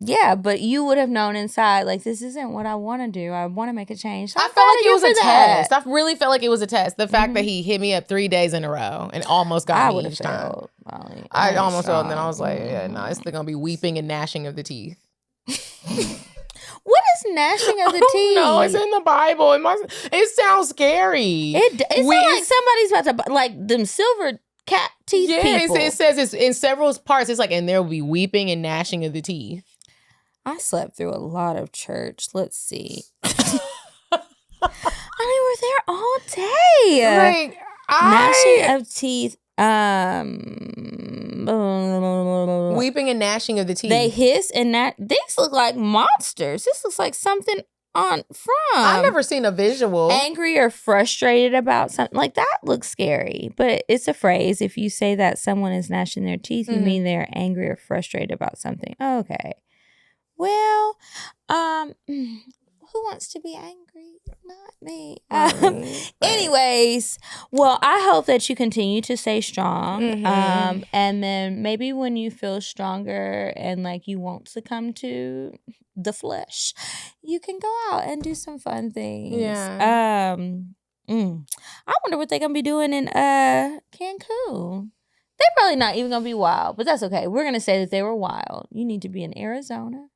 Yeah, but you would have known inside, like, this isn't what I want to do. I want to make a change. So I felt like it was a test. I really felt like it was a test. The fact that he hit me up 3 days in a row and almost got me each time. I almost failed, and then I was like, yeah, no, it's going to be weeping and gnashing of the teeth. What is gnashing of the teeth? No, it's in the Bible. It sounds scary. It sounds like somebody's about to, like, them silver cat teeth people. It says it's in several parts. It's like, and there will be weeping and gnashing of the teeth. I slept through a lot of church. Let's see. I mean, we're there all day. Like, gnashing of teeth. Weeping and gnashing of the teeth. They hiss and these look like monsters. This looks like something from. I've never seen a visual. Angry or frustrated about something. Like, that looks scary. But it's a phrase. If you say that someone is gnashing their teeth, you mean they're angry or frustrated about something. Okay. Well, who wants to be angry? Not me. Anyways, well, I hope that you continue to stay strong. And then maybe when you feel stronger and like you won't succumb to the flesh, you can go out and do some fun things. Yeah. I wonder what they're going to be doing in Cancun. They're probably not even going to be wild, but that's okay. We're going to say that they were wild. You need to be in Arizona,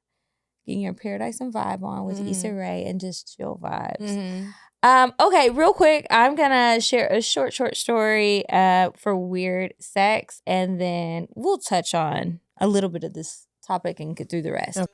getting your Paradise and Vibe on with Issa Rae and just chill vibes. Okay, real quick, I'm going to share a short story for weird sex, and then we'll touch on a little bit of this topic and get through the rest. Okay.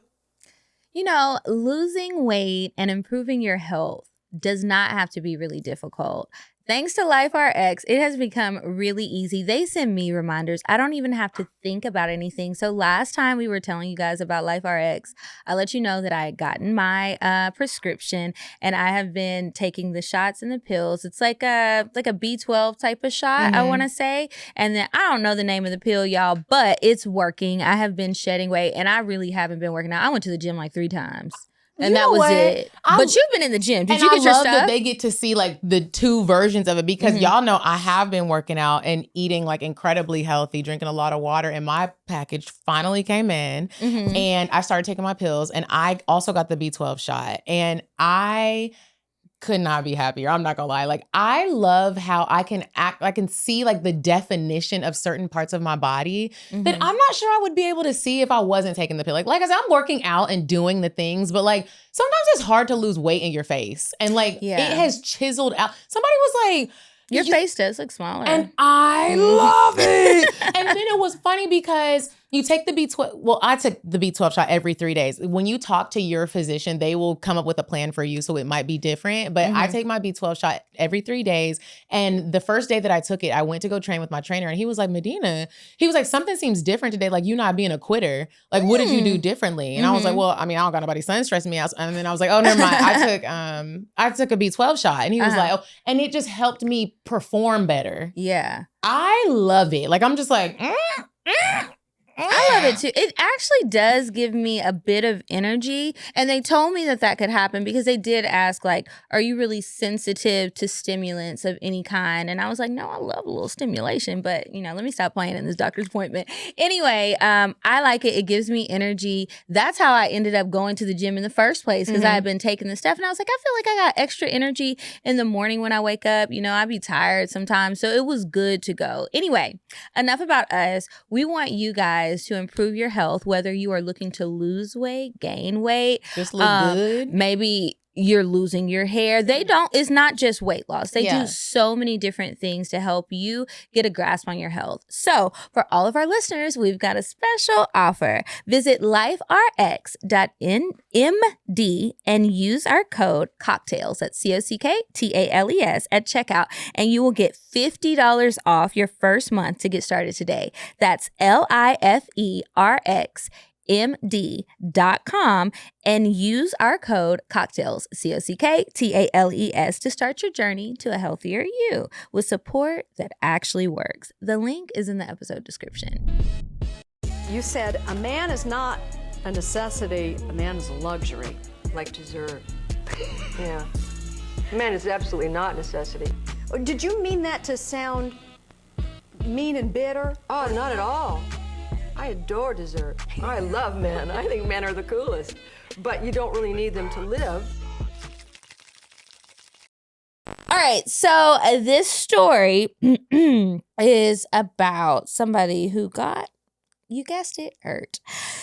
You know, losing weight and improving your health does not have to be really difficult. Thanks to LifeRx, it has become really easy. They send me reminders. I don't even have to think about anything. So last time we were telling you guys about LifeRx, I let you know that I had gotten my prescription and I have been taking the shots and the pills. It's like a B12 type of shot, I want to say. And then I don't know the name of the pill, y'all, but it's working. I have been shedding weight and I really haven't been working out. I went to the gym like 3 times. And that was it. But you've been in the gym. Did you get your stuff? I love that they get to see like the 2 versions of it because y'all know I have been working out and eating like incredibly healthy, drinking a lot of water. And my package finally came in and I started taking my pills. And I also got the B12 shot. And I could not be happier. I'm not gonna lie. Like, I love how I can see like the definition of certain parts of my body that I'm not sure I would be able to see if I wasn't taking the pill. Like I said, I'm working out and doing the things, but like sometimes it's hard to lose weight in your face. And like it has chiseled out. Somebody was like, your face does look smaller. And I love it. And then it was funny because you take the B12. Well, I took the B12 shot every 3 days. When you talk to your physician, they will come up with a plan for you. So it might be different. But I take my B12 shot every 3 days. And the first day that I took it, I went to go train with my trainer. And he was like, Medinah, he was like, something seems different today. Like, you not being a quitter. Like, what did you do differently? And I was like, well, I mean, I don't got nobody sun stressing me out. And then I was like, oh, never mind. I took a B12 shot. And he was like, oh, and it just helped me perform better. Yeah. I love it. Like, I'm just like, I love it too. It actually does give me a bit of energy. And they told me that could happen because they did ask, like, are you really sensitive to stimulants of any kind? And I was like, no, I love a little stimulation, but, you know, let me stop playing in this doctor's appointment. Anyway, I like it. It gives me energy. That's how I ended up going to the gym in the first place because I had been taking the stuff. And I was like, I feel like I got extra energy in the morning when I wake up. You know, I'd be tired sometimes. So it was good to go. Anyway, enough about us. We want you guys to improve your health, whether you are looking to lose weight, gain weight, just look good. Maybe you're losing your hair. It's not just weight loss. They do so many different things to help you get a grasp on your health. So for all of our listeners, we've got a special offer. Visit liferx.md and use our code CockTales, that's CockTales at checkout, and you will get $50 off your first month to get started today. That's liferx.md.com and use our code CockTales, CockTales, to start your journey to a healthier you with support that actually works. The link is in the episode description. You said a man is not a necessity, a man is a luxury. Like dessert. Yeah. A man is absolutely not a necessity. Did you mean that to sound mean and bitter? Oh, not at all. I adore dessert. I love men. I think men are the coolest. But you don't really need them to live. All right, so this story is about somebody who got, you guessed it, hurt.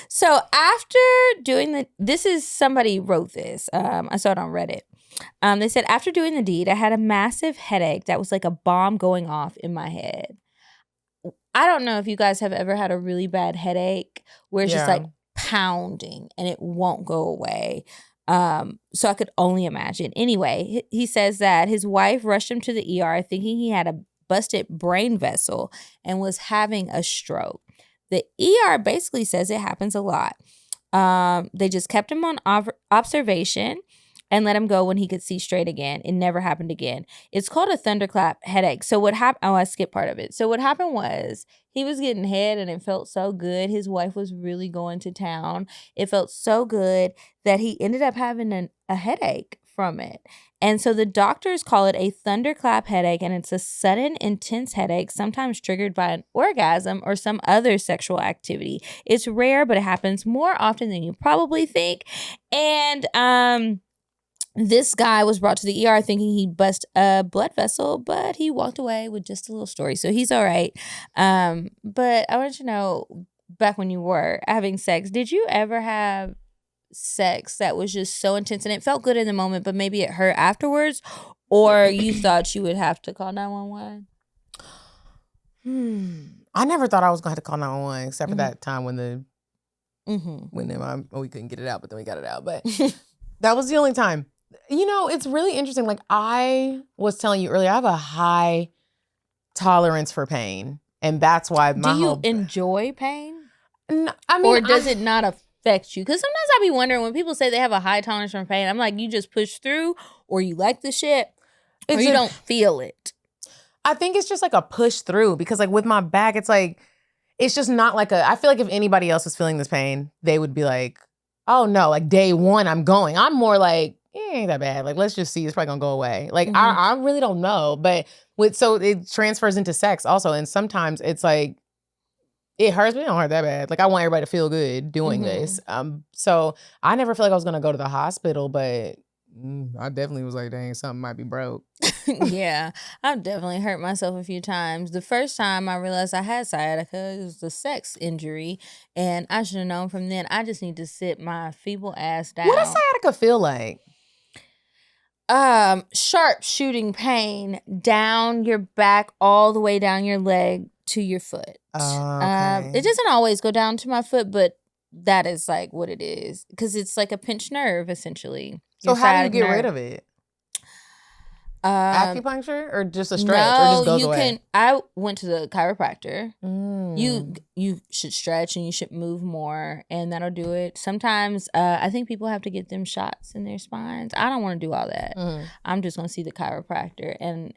So after doing somebody wrote this. I saw it on Reddit. They said, after doing the deed, I had a massive headache that was like a bomb going off in my head. I don't know if you guys have ever had a really bad headache where it's just like pounding and it won't go away. So I could only imagine. Anyway, he says that his wife rushed him to the ER thinking he had a busted brain vessel and was having a stroke. The ER basically says it happens a lot. They just kept him on observation and let him go when he could see straight again. It never happened again. It's called a thunderclap headache. So what happened? Oh, I skipped part of it. So what happened was he was getting head and it felt so good. His wife was really going to town. It felt so good that he ended up having a headache from it. And so the doctors call it a thunderclap headache, and it's a sudden, intense headache, sometimes triggered by an orgasm or some other sexual activity. It's rare, but it happens more often than you probably think. And this guy was brought to the ER thinking he bust a blood vessel, but he walked away with just a little story. So he's all right. But I wanted to know, back when you were having sex, did you ever have sex that was just so intense and it felt good in the moment, but maybe it hurt afterwards? Or you thought you would have to call 911? I never thought I was going to have to call 911 except for that time when we couldn't get it out, but then we got it out. But that was the only time. You know, it's really interesting. Like I was telling you earlier, I have a high tolerance for pain. And that's why Do you enjoy pain? I mean, or does it not affect you? Because sometimes I be wondering when people say they have a high tolerance for pain, I'm like, you just push through, or you like the shit, or you don't feel it. I think it's just like a push through because like with my back, it's like, it's just not like I feel like if anybody else was feeling this pain, they would be like, oh no, like day one, I'm going. I'm more like, it ain't that bad. Like, let's just see, it's probably gonna go away. Like, I really don't know. But so it transfers into sex also. And sometimes it's like, it hurts, but it don't hurt that bad. Like, I want everybody to feel good doing this. So I never feel like I was gonna go to the hospital, but I definitely was like, dang, something might be broke. Yeah, I've definitely hurt myself a few times. The first time I realized I had sciatica, it was a sex injury, and I should have known from then. I just need to sit my feeble ass down. What does sciatica feel like? Sharp shooting pain down your back, all the way down your leg to your foot. Okay. It doesn't always go down to my foot, but that is like what it is because it's like a pinched nerve essentially. So how do you get rid of it? Acupuncture or just a stretch or just goes away? I went to the chiropractor. You should stretch and you should move more and that'll do it. Sometimes I think people have to get them shots in their spines. I don't want to do all that. I'm just going to see the chiropractor and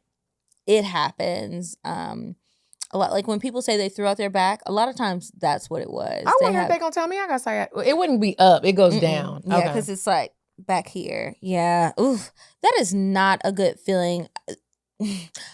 it happens a lot. Like when people say they threw out their back, a lot of times that's what it was. I wonder if they're going to tell me I got sciatica. It wouldn't be up. It goes down. Yeah, because it's like back here. Yeah. Oof. That is not a good feeling.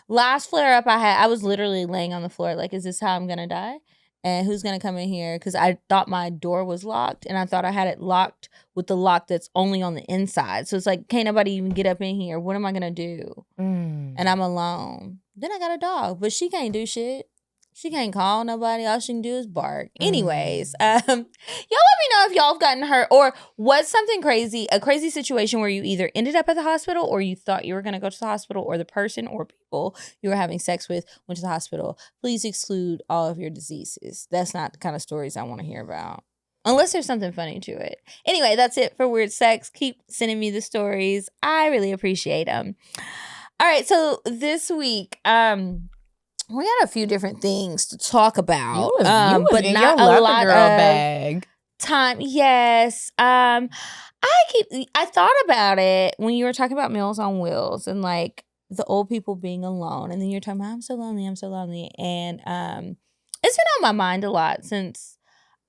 Last flare up I had, I was literally laying on the floor like, is this how I'm going to die? And who's going to come in here? Because I thought my door was locked and I thought I had it locked with the lock that's only on the inside. So it's like, can't nobody even get up in here. What am I going to do? And I'm alone. Then I got a dog, but she can't do shit. She can't call nobody. All she can do is bark. Anyways, y'all let me know if y'all have gotten hurt or was something crazy, a crazy situation where you either ended up at the hospital or you thought you were going to go to the hospital or the person or people you were having sex with went to the hospital. Please exclude all of your diseases. That's not the kind of stories I want to hear about. Unless there's something funny to it. Anyway, that's it for Weird Sex. Keep sending me the stories. I really appreciate them. All right, so this week, we got a few different things to talk about, but not a lot of bag. Time. Yes. I thought about it when you were talking about Meals on Wheels and like the old people being alone, and then you're talking about I'm so lonely, and it's been on my mind a lot since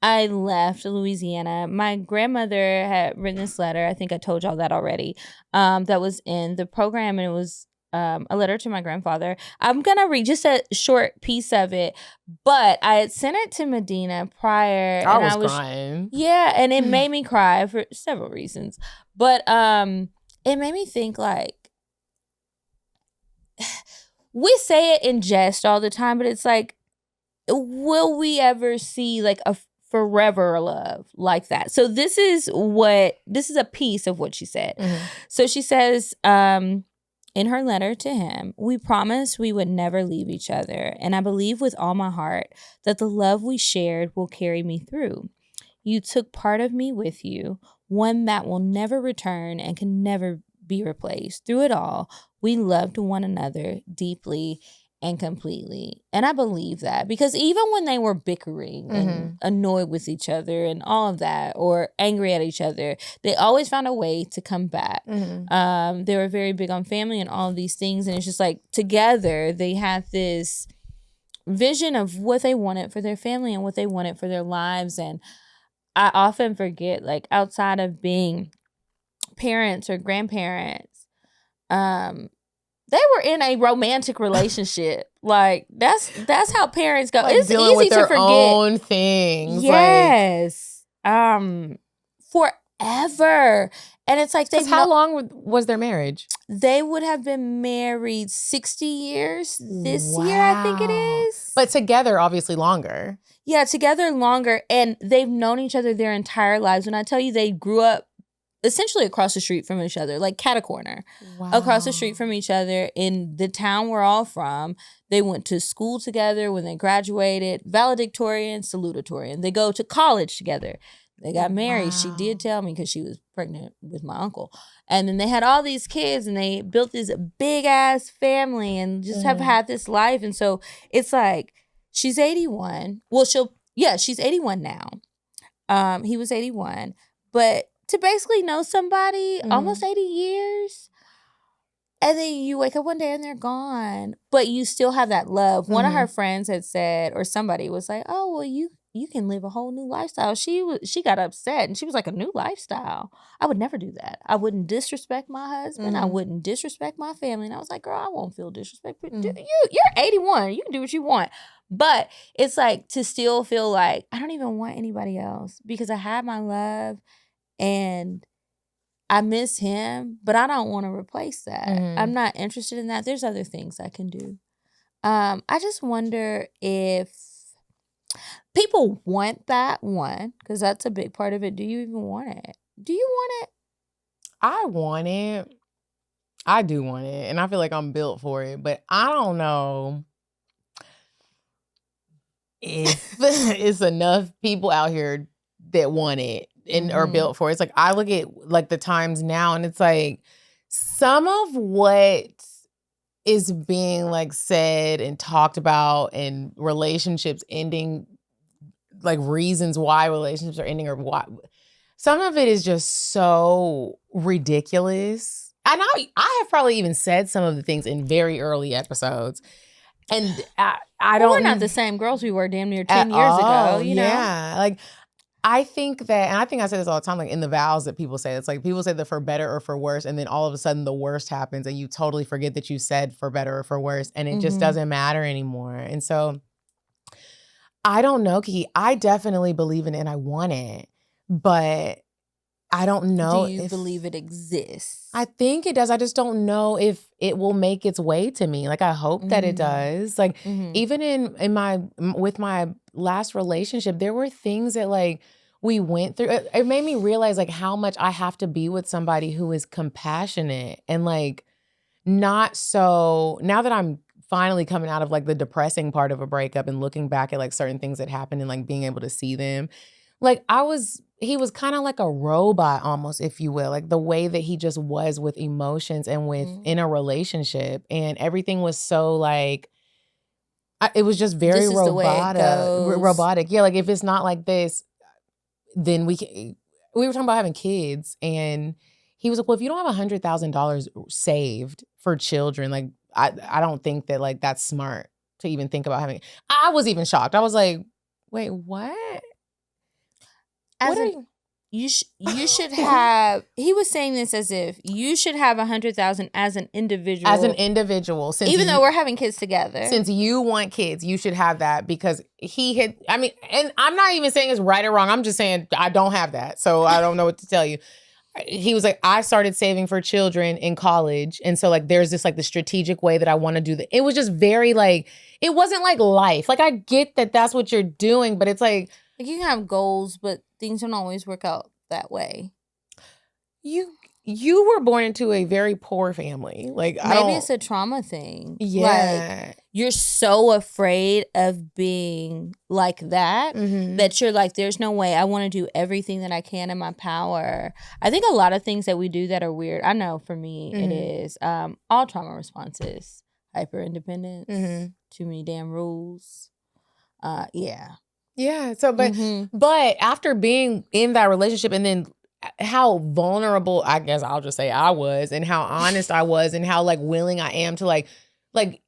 I left Louisiana. My grandmother had written this letter. I think I told y'all that already. That was in the program, and it was a letter to my grandfather. I'm going to read just a short piece of it, but I had sent it to Medinah prior. I was crying. Yeah, and it made me cry for several reasons. But it made me think like, we say it in jest all the time, but it's like, will we ever see like a forever love like that? So this is a piece of what she said. So she says, in her letter to him, we promised we would never leave each other, and I believe with all my heart that the love we shared will carry me through. You took part of me with you, one that will never return and can never be replaced. Through it all, we loved one another deeply and completely. And I believe that because even when they were bickering and annoyed with each other and all of that, or angry at each other, they always found a way to come back. They were very big on family and all of these things. And it's just like together they had this vision of what they wanted for their family and what they wanted for their lives. And I often forget, like outside of being parents or grandparents, they were in a romantic relationship. Like that's how parents go. Like it's dealing easy with their to forget own things. Yes, forever. And it's like how long was their marriage? They would have been married 60 years this year, I think it is. But together, obviously longer. Yeah, together longer, and they've known each other their entire lives. When I tell you, they grew up essentially across the street from each other, like cat a corner, across the street from each other in the town we're all from. They went to school together when they graduated, valedictorian, salutatorian. They go to college together. They got married. She did tell me because she was pregnant with my uncle. And then they had all these kids and they built this big ass family and just have had this life. And so it's like, she's 81. Well, she's 81 now. He was 81. But to basically know somebody almost 80 years, and then you wake up one day and they're gone, but you still have that love. One of her friends had said, or somebody was like, oh, well, you can live a whole new lifestyle. She got upset and she was like, a new lifestyle? I would never do that. I wouldn't disrespect my husband. I wouldn't disrespect my family. And I was like, girl, I won't feel disrespected. You're 81. You can do what you want. But it's like to still feel like I don't even want anybody else because I have my love and I miss him, but I don't want to replace that. I'm not interested in that. There's other things I can do. I just wonder if people want that one, because that's a big part of it. Do you even want it? Do you want it? I want it. I do want it. And I feel like I'm built for it. But I don't know if it's enough people out here that want it and are built for it. It's like I look at like the times now and it's like some of what is being like said and talked about and relationships ending, like reasons why relationships are ending or why. Some of it is just so ridiculous. And I have probably even said some of the things in very early episodes. And I don't. We're not the same girls we were damn near 10 years ago, you know? Yeah. Like, I think that, and I think I say this all the time, like in the vows that people say, it's like people say that for better or for worse, and then all of a sudden the worst happens and you totally forget that you said for better or for worse, and it just doesn't matter anymore. And so, I don't know, Kiki. I definitely believe in it and I want it, but I don't know. Do you believe it exists? I think it does. I just don't know if it will make its way to me. Like I hope that it does. Like even with my last relationship, there were things that like we went through. It made me realize like how much I have to be with somebody who is compassionate and like not so. Now that I'm finally coming out of like the depressing part of a breakup and looking back at like certain things that happened and like being able to see them, like he was kind of like a robot almost, if you will, like the way that he just was with emotions and with in a relationship, and everything was so like, it was just very robotic. Yeah, like if it's not like this, then we were talking about having kids, and he was like, well, if you don't have $100,000 saved for children, like I don't think that like that's smart to even think about having. I was even shocked. I was like, wait, what? You should have. He was saying this as if you should have 100,000 as an individual. As an individual, even though we're having kids together. Since you want kids, you should have that because he had. I mean, and I'm not even saying it's right or wrong. I'm just saying I don't have that, so I don't know what to tell you. He was like, I started saving for children in college, and so like there's this like the strategic way that I want to do that. It was just very like it wasn't like life. Like I get that that's what you're doing, but it's like you can have goals, but things don't always work out that way. You were born into a very poor family. Like maybe it's a trauma thing. Yeah. Like you're so afraid of being like that that you're like, there's no way. I want to do everything that I can in my power. I think a lot of things that we do that are weird. I know for me it is all trauma responses. Hyper independence, too many damn rules. Yeah. So, but after being in that relationship and then how vulnerable, I guess I'll just say I was, and how honest I was, and how like willing I am to like that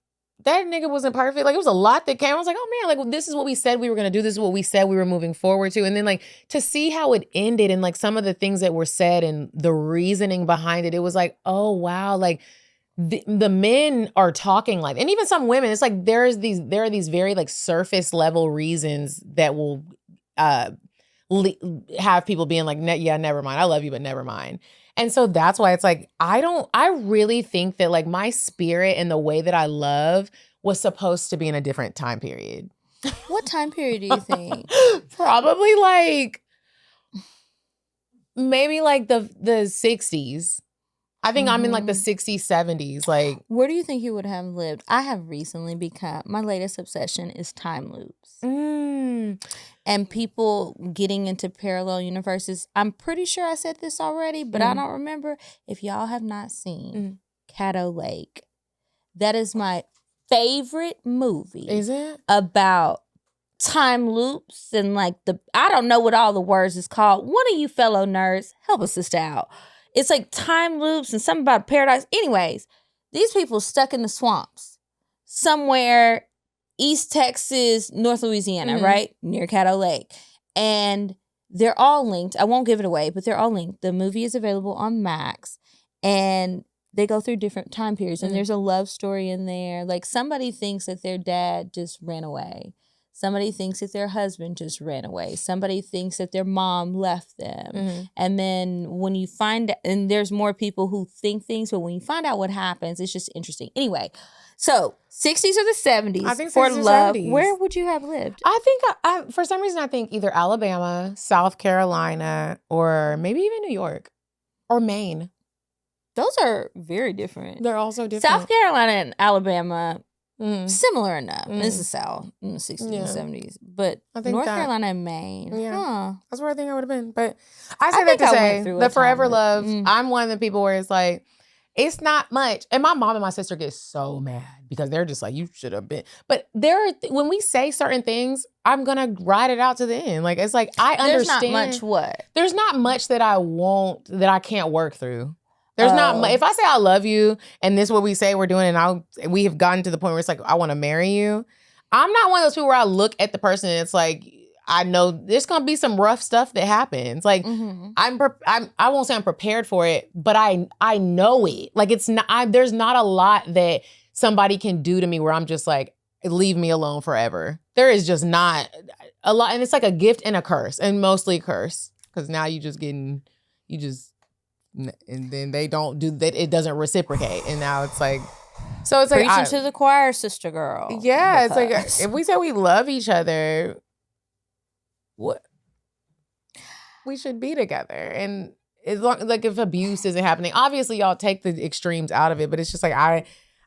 nigga wasn't perfect. Like it was a lot that came. I was like, oh man, like well, this is what we said we were gonna do. This is what we said we were moving forward to. And then like to see how it ended and like some of the things that were said and the reasoning behind it, it was like, oh wow, like the men are talking like, and even some women, it's like there are these very like surface level reasons that will have people being like, yeah, never mind. I love you, but never mind. And so that's why it's like, I really think that like my spirit and the way that I love was supposed to be in a different time period. What time period do you think? Probably like, maybe like the 60s. I think I'm in like the 60s, 70s. Like, where do you think you would have lived? I have recently become, my latest obsession is time loops. And and people getting into parallel universes. I'm pretty sure I said this already, but I don't remember. If y'all have not seen Caddo Lake, that is my favorite movie. Is it? About time loops and like I don't know what all the words is called. One of you fellow nerds, help a sister out. It's like time loops and something about paradise. Anyways, these people stuck in the swamps somewhere East Texas, North Louisiana, right? Near Caddo Lake. And they're all linked. I won't give it away, but they're all linked. The movie is available on Max. And they go through different time periods. And there's a love story in there. Like somebody thinks that their dad just ran away. Somebody thinks that their husband just ran away. Somebody thinks that their mom left them. And then when you find, and there's more people who think things, but when you find out what happens, it's just interesting. Anyway, so 60s or the 70s I think for 60s or love. 70s. Where would you have lived? I think, I for some reason, I think either Alabama, South Carolina, or maybe even New York or Maine. Those are very different. They're also different. South Carolina and Alabama, similar enough. This is South in the 60s and 70s. But I think North that- Carolina and Maine. Yeah. That's where I think I would have been. But I say that think to I say went through a the forever time love, loop. I'm one of the people where it's like, it's not much. And my mom and my sister get so mad because they're just like, you should have been. But when we say certain things, I'm going to ride it out to the end. Like, it's like, I understand. There's not much what? There's not much that I won't, that I can't work through. There's not much. If I say I love you and this is what we say we're doing and we have gotten to the point where it's like, I want to marry you. I'm not one of those people where I look at the person and it's like, I know there's going to be some rough stuff that happens. Like I won't say I'm prepared for it, but I know it. Like it's not, there's not a lot that somebody can do to me where I'm just like, leave me alone forever. There is just not a lot. And it's like a gift and a curse, and mostly a curse. Because now and then they don't do that. It doesn't reciprocate. And now it's like, so it's like. Preaching to the choir, sister girl. Yeah. It's like, if we say we love each other, what? We should be together. And as long, like if abuse isn't happening, obviously y'all take the extremes out of it, but it's just like, I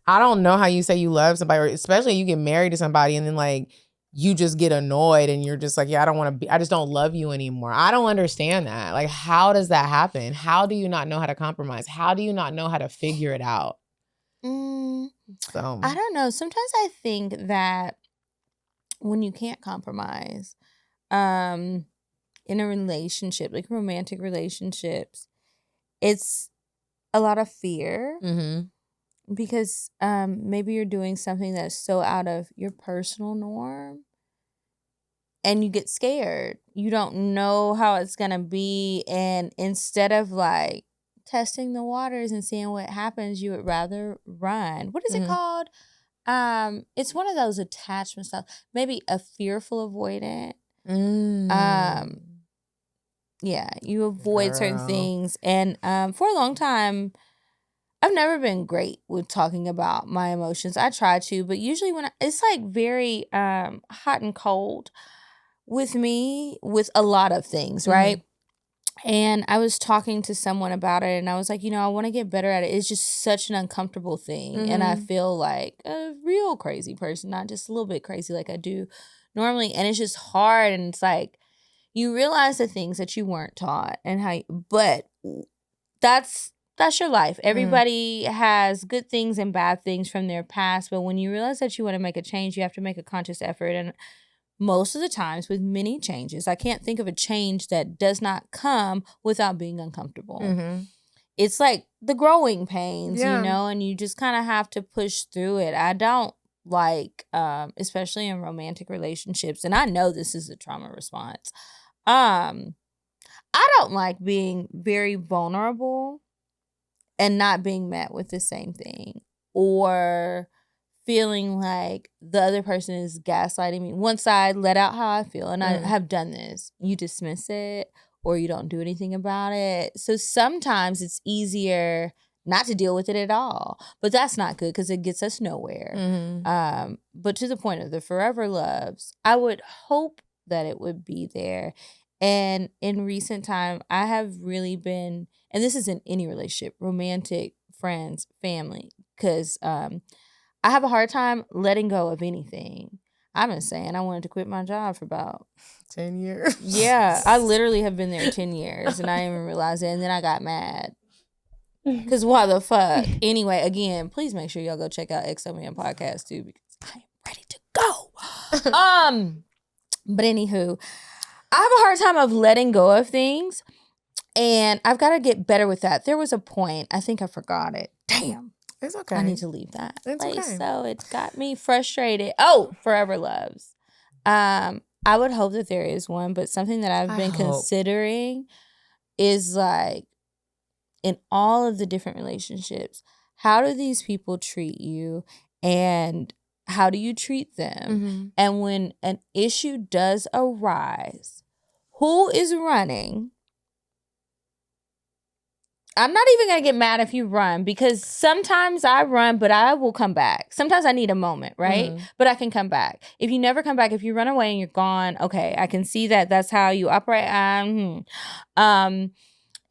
don't know how you say you love somebody, or especially you get married to somebody and then like, you just get annoyed and you're just like, yeah, I just don't love you anymore. I don't understand that. Like, how does that happen? How do you not know how to compromise? How do you not know how to figure it out? So I don't know. Sometimes I think that when you can't compromise in a relationship, like romantic relationships, it's a lot of fear. Because maybe you're doing something that's so out of your personal norm and you get scared. You don't know how it's going to be. And instead of like testing the waters and seeing what happens, you would rather run. What is it called? It's one of those attachment stuff. Maybe a fearful avoidant. Yeah, you avoid certain things. And for a long time, I've never been great with talking about my emotions. I try to, but usually when it's like very hot and cold with me with a lot of things, right? And I was talking to someone about it and I was like, I want to get better at it. It's just such an uncomfortable thing. And I feel like a real crazy person, not just a little bit crazy like I do normally. And it's just hard. And it's like, you realize the things that you weren't taught but that's your life. Everybody has good things and bad things from their past. But when you realize that you want to make a change, you have to make a conscious effort. And most of the times with many changes, I can't think of a change that does not come without being uncomfortable. It's like the growing pains, and you just kind of have to push through it. I don't like, especially in romantic relationships, and I know this is a trauma response. I don't like being very vulnerable and not being met with the same thing, or feeling like the other person is gaslighting me. Once I let out how I feel, and I have done this, you dismiss it or you don't do anything about it. So sometimes it's easier not to deal with it at all. But that's not good because it gets us nowhere. But to the point of the forever loves, I would hope that it would be there. And in recent time, I have really been, and this is in any relationship, romantic, friends, family, because I have a hard time letting go of anything. I've been saying I wanted to quit my job for about 10 years. Yeah, I literally have been there 10 years and I didn't even realize it. And then I got mad. Because why the fuck? Anyway, again, please make sure y'all go check out xoMan podcast too, because I am ready to go. But anywho, I have a hard time of letting go of things, and I've got to get better with that. There was a point, I think I forgot it. Damn. It's okay. I need to leave that It's place. okay. So it got me frustrated. Oh, Forever Loves. I would hope that there is one, but something that I've been considering is like, in all of the different relationships, how do these people treat you and how do you treat them? Mm-hmm. And when an issue does arise, who is running? I'm not even going to get mad if you run, because sometimes I run, but I will come back. Sometimes I need a moment, right? Mm-hmm. But I can come back. If you never come back, if you run away and you're gone, okay, I can see that that's how you operate.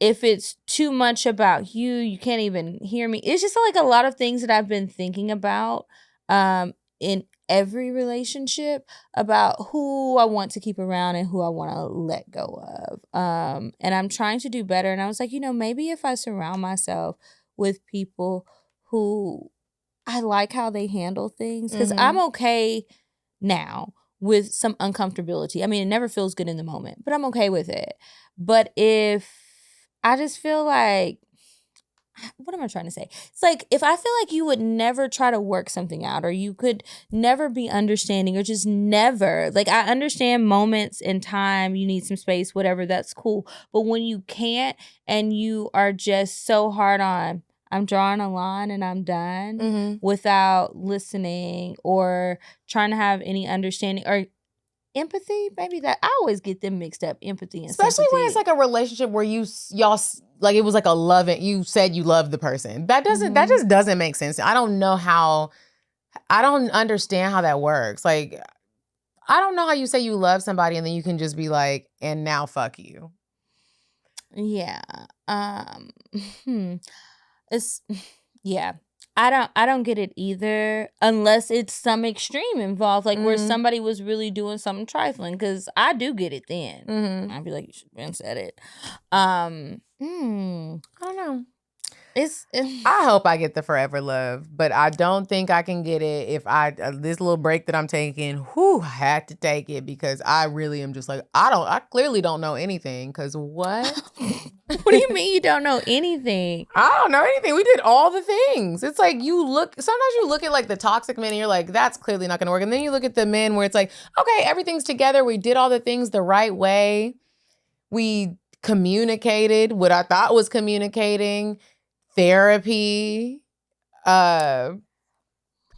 If it's too much about you, you can't even hear me. It's just like a lot of things that I've been thinking about in every relationship, about who I want to keep around and who I want to let go of. And I'm trying to do better. And I was like, maybe if I surround myself with people who I like how they handle things, because I'm okay now with some uncomfortability. I mean, it never feels good in the moment, but I'm okay with it. But if I just feel like, what am I trying to say? It's like, if I feel like you would never try to work something out, or you could never be understanding, or just never, like, I understand moments in time, you need some space, whatever, that's cool. But when you can't, and you are just so hard on, I'm drawing a line and I'm done, without listening or trying to have any understanding or empathy, maybe that I always get them mixed up, empathy and especially sympathy. when it's like a relationship where y'all like, it was like a loving, you said you loved the person. That just doesn't make sense. I don't understand how that works. Like, I don't know how you say you love somebody and then you can just be like, and now fuck you. Yeah. It's yeah. I don't get it either, unless it's some extreme involved, like where somebody was really doing something trifling, because I do get it then. I'd be like, you should have been said it. I don't know. I hope I get the forever love, but I don't think I can get it if this little break that I'm taking, I had to take it, because I really am just like, I clearly don't know anything, because what? What do you mean you don't know anything? I don't know anything. We did all the things. It's like sometimes you look at like the toxic men and you're like, that's clearly not going to work. And then you look at the men where it's like, okay, everything's together. We did all the things the right way. We communicated what I thought was communicating. Therapy, trying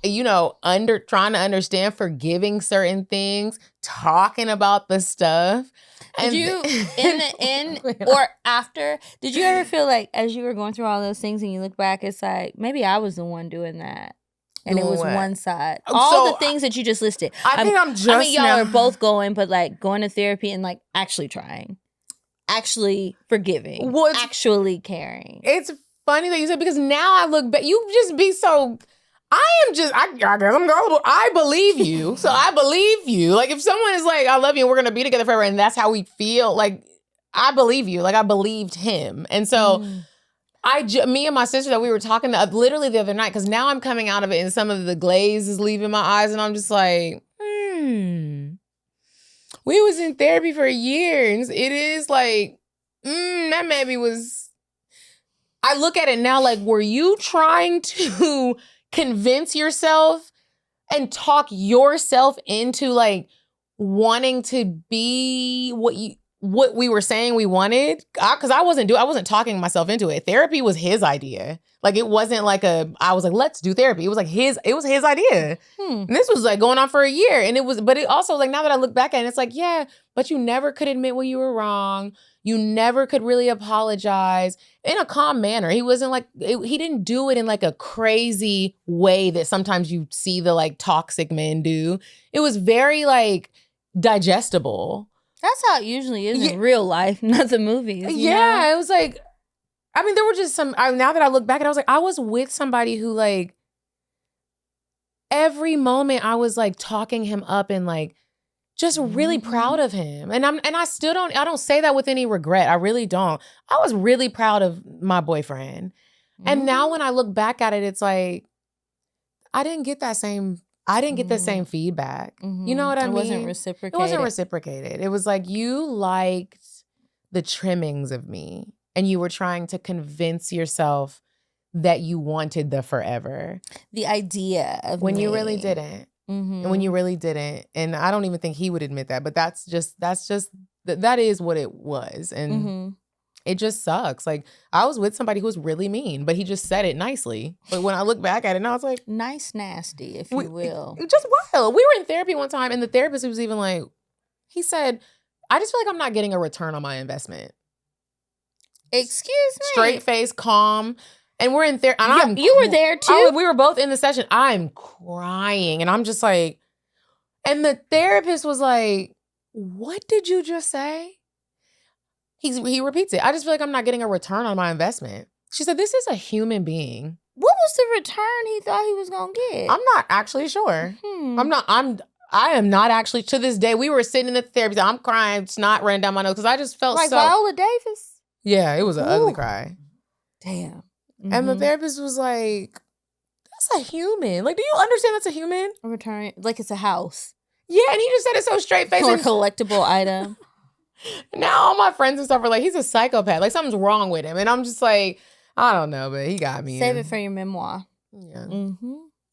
to understand, forgiving certain things, talking about the stuff. Did you, in the end or after, did you ever feel like, as you were going through all those things and you look back, it's like, maybe I was the one doing that, and it was one side. All the things that you just listed. I mean, y'all are both going, but like going to therapy and like actually trying, actually forgiving, actually caring. It's funny that you said, because now I look back, you just be so, I guess I'm gullible. I believe you. So I believe you. Like, if someone is like, I love you and we're going to be together forever, and that's how we feel, like, I believe you. Like, I believed him. And so me and my sister that we were talking to literally the other night, because now I'm coming out of it and some of the glaze is leaving my eyes, and I'm just like, we was in therapy for years. It is like, that maybe was, I look at it now like, were you trying to convince yourself and talk yourself into like wanting to be what we were saying we wanted? Because I wasn't talking myself into it. Therapy was his idea. Like, it wasn't like I was like, let's do therapy. It was like his idea. And this was like going on for a year. And but it also, like, now that I look back at it, it's like, yeah, but you never could admit when you were wrong. You never could really apologize in a calm manner. He wasn't like, he didn't do it in like a crazy way that sometimes you see the like toxic men do. It was very like digestible. That's how it usually is in real life, not the movies. Yeah, it was like, I mean, there were just now that I look back, and I was like, I was with somebody who like, every moment I was like talking him up and like just really proud of him. And I still don't say that with any regret. I really don't. I was really proud of my boyfriend. And now when I look back at it, it's like, I didn't get that same feedback. You know what I mean? It wasn't reciprocated. It wasn't reciprocated. It was like, you liked the trimmings of me and you were trying to convince yourself that you wanted the forever. The idea of when me. you really didn't. And when you really didn't. And I don't even think he would admit that, but that is what it was. And it just sucks. Like, I was with somebody who was really mean, but he just said it nicely. But when I look back at it now, I was like, nice, nasty, if you will. Just wild. We were in therapy one time and the therapist was even like, he said, I just feel like I'm not getting a return on my investment. Excuse me. Straight face, calm. And we're in therapy. You were there too? We were both in the session. I'm crying. And I'm just like, and the therapist was like, what did you just say? He repeats it. I just feel like I'm not getting a return on my investment. She said, this is a human being. What was the return he thought he was going to get? I'm not actually sure. I am not actually, to this day, we were sitting in the therapy. I'm crying, snot ran down my nose because I just felt like Viola Davis? Yeah, it was an ugly cry. Damn. And the therapist was like, that's a human. Like, do you understand that's a human? A return, like it's a house. Yeah, and he just said it so straight face. Or a collectible item. Now all my friends and stuff are like, he's a psychopath. Like, something's wrong with him. And I'm just like, I don't know, but he got me. Save it for your memoir. Yeah.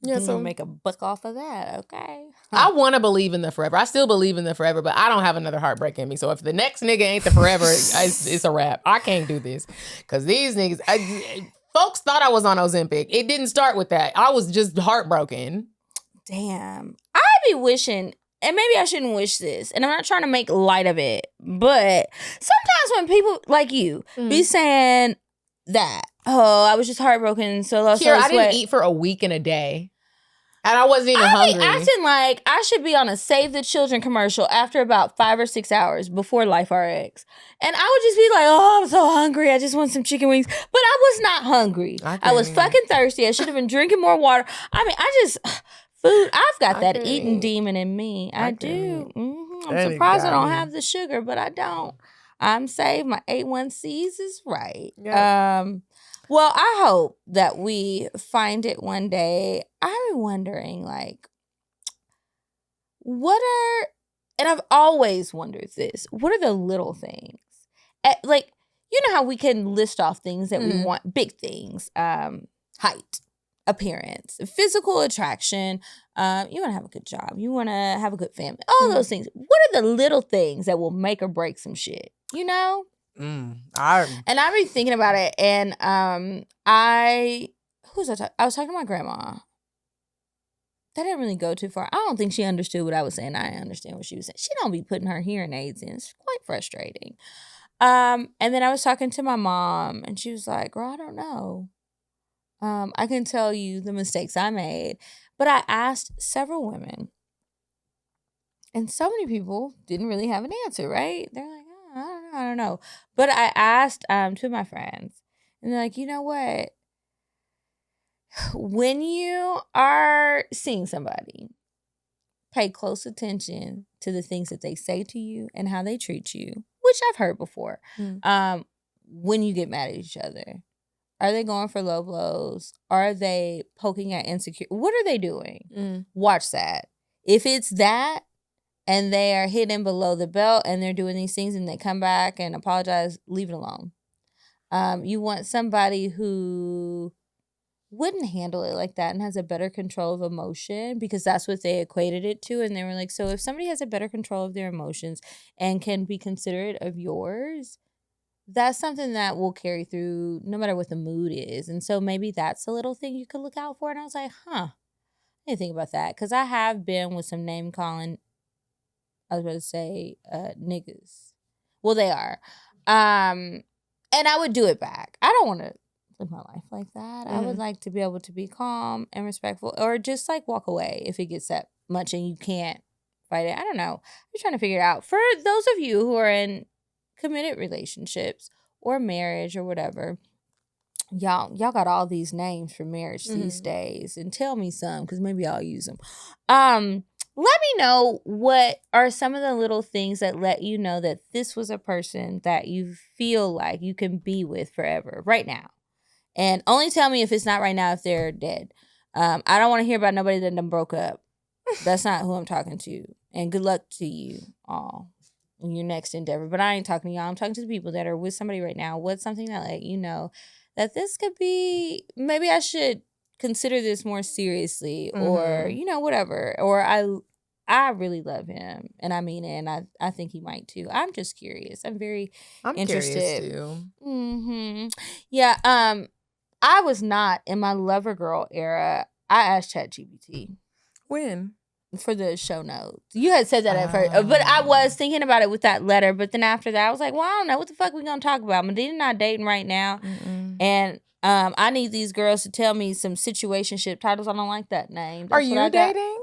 Yeah, so make a buck off of that, okay? I want to believe in the forever. I still believe in the forever, but I don't have another heartbreak in me. So if the next nigga ain't the forever, it's a wrap. I can't do this. Because these niggas... folks thought I was on Ozempic. It didn't start with that. I was just heartbroken. Damn. I be wishing, and maybe I shouldn't wish this, and I'm not trying to make light of it, but sometimes when people like you be saying that, oh, I was just heartbroken, so lost I didn't eat for a week and a day. And I wasn't even hungry. I be acting like I should be on a Save the Children commercial after about 5 or 6 hours before Life RX. And I would just be like, oh, I'm so hungry. I just want some chicken wings. But I was not hungry. I was fucking thirsty. I should have been drinking more water. I mean, food, I've got that eating demon in me. I do. I'm surprised I don't have the sugar, but I don't. I'm saved. My A1Cs is right. Yeah. Well, I hope that we find it one day. I'm wondering, like, and I've always wondered this, what are the little things? Like, you know how we can list off things that we want, big things, height, appearance, physical attraction, you want to have a good job, you want to have a good family, all those things. What are the little things that will make or break some shit, you know? And I've been thinking about it, and I was talking to my grandma. That didn't really go too far. I don't think she understood what I was saying. I didn't understand what she was saying. She don't be putting her hearing aids in. It's quite frustrating. And then I was talking to my mom, and she was like, girl, I don't know. I can tell you the mistakes I made. But I asked several women, and so many people didn't really have an answer, right? They're like, I don't know. But I asked two of my friends, and they're like, you know what? When you are seeing somebody, pay close attention to the things that they say to you and how they treat you, which I've heard before. When you get mad at each other, are they going for low blows? Are they poking at insecure? What are they doing? Watch that. If it's that, and they are hidden below the belt and they're doing these things and they come back and apologize, leave it alone. You want somebody who wouldn't handle it like that and has a better control of emotion, because that's what they equated it to. And they were like, so if somebody has a better control of their emotions and can be considerate of yours, that's something that will carry through no matter what the mood is. And so maybe that's a little thing you could look out for. And I was like, I didn't think about that, because I have been with some name calling, I was about to say niggas. Well, they are. And I would do it back. I don't want to live my life like that. I would like to be able to be calm and respectful, or just like walk away if it gets that much and you can't fight it. I don't know. I'm trying to figure it out. For those of you who are in committed relationships or marriage or whatever, y'all got all these names for marriage these days, and tell me some, because maybe I'll use them. Let me know what are some of the little things that let you know that this was a person that you feel like you can be with forever right now. And only tell me if it's not right now, if they're dead. I don't want to hear about nobody that done broke up. That's not who I'm talking to. And good luck to you all in your next endeavor. But I ain't talking to y'all. I'm talking to the people that are with somebody right now. What's something that let you know that this could be, maybe I should consider this more seriously, or, whatever. Or I really love him, and I mean it, and I think he might too. I'm just curious. I'm interested. Curious too. Yeah. I was not in my lover girl era. I asked ChatGPT When? for the show notes. You had said that at first, but I was thinking about it with that letter. But then after that, I was like, well, I don't know what the fuck we gonna talk about. Medinah not dating right now, and I need these girls to tell me some situationship titles. I don't like that name. Are you dating?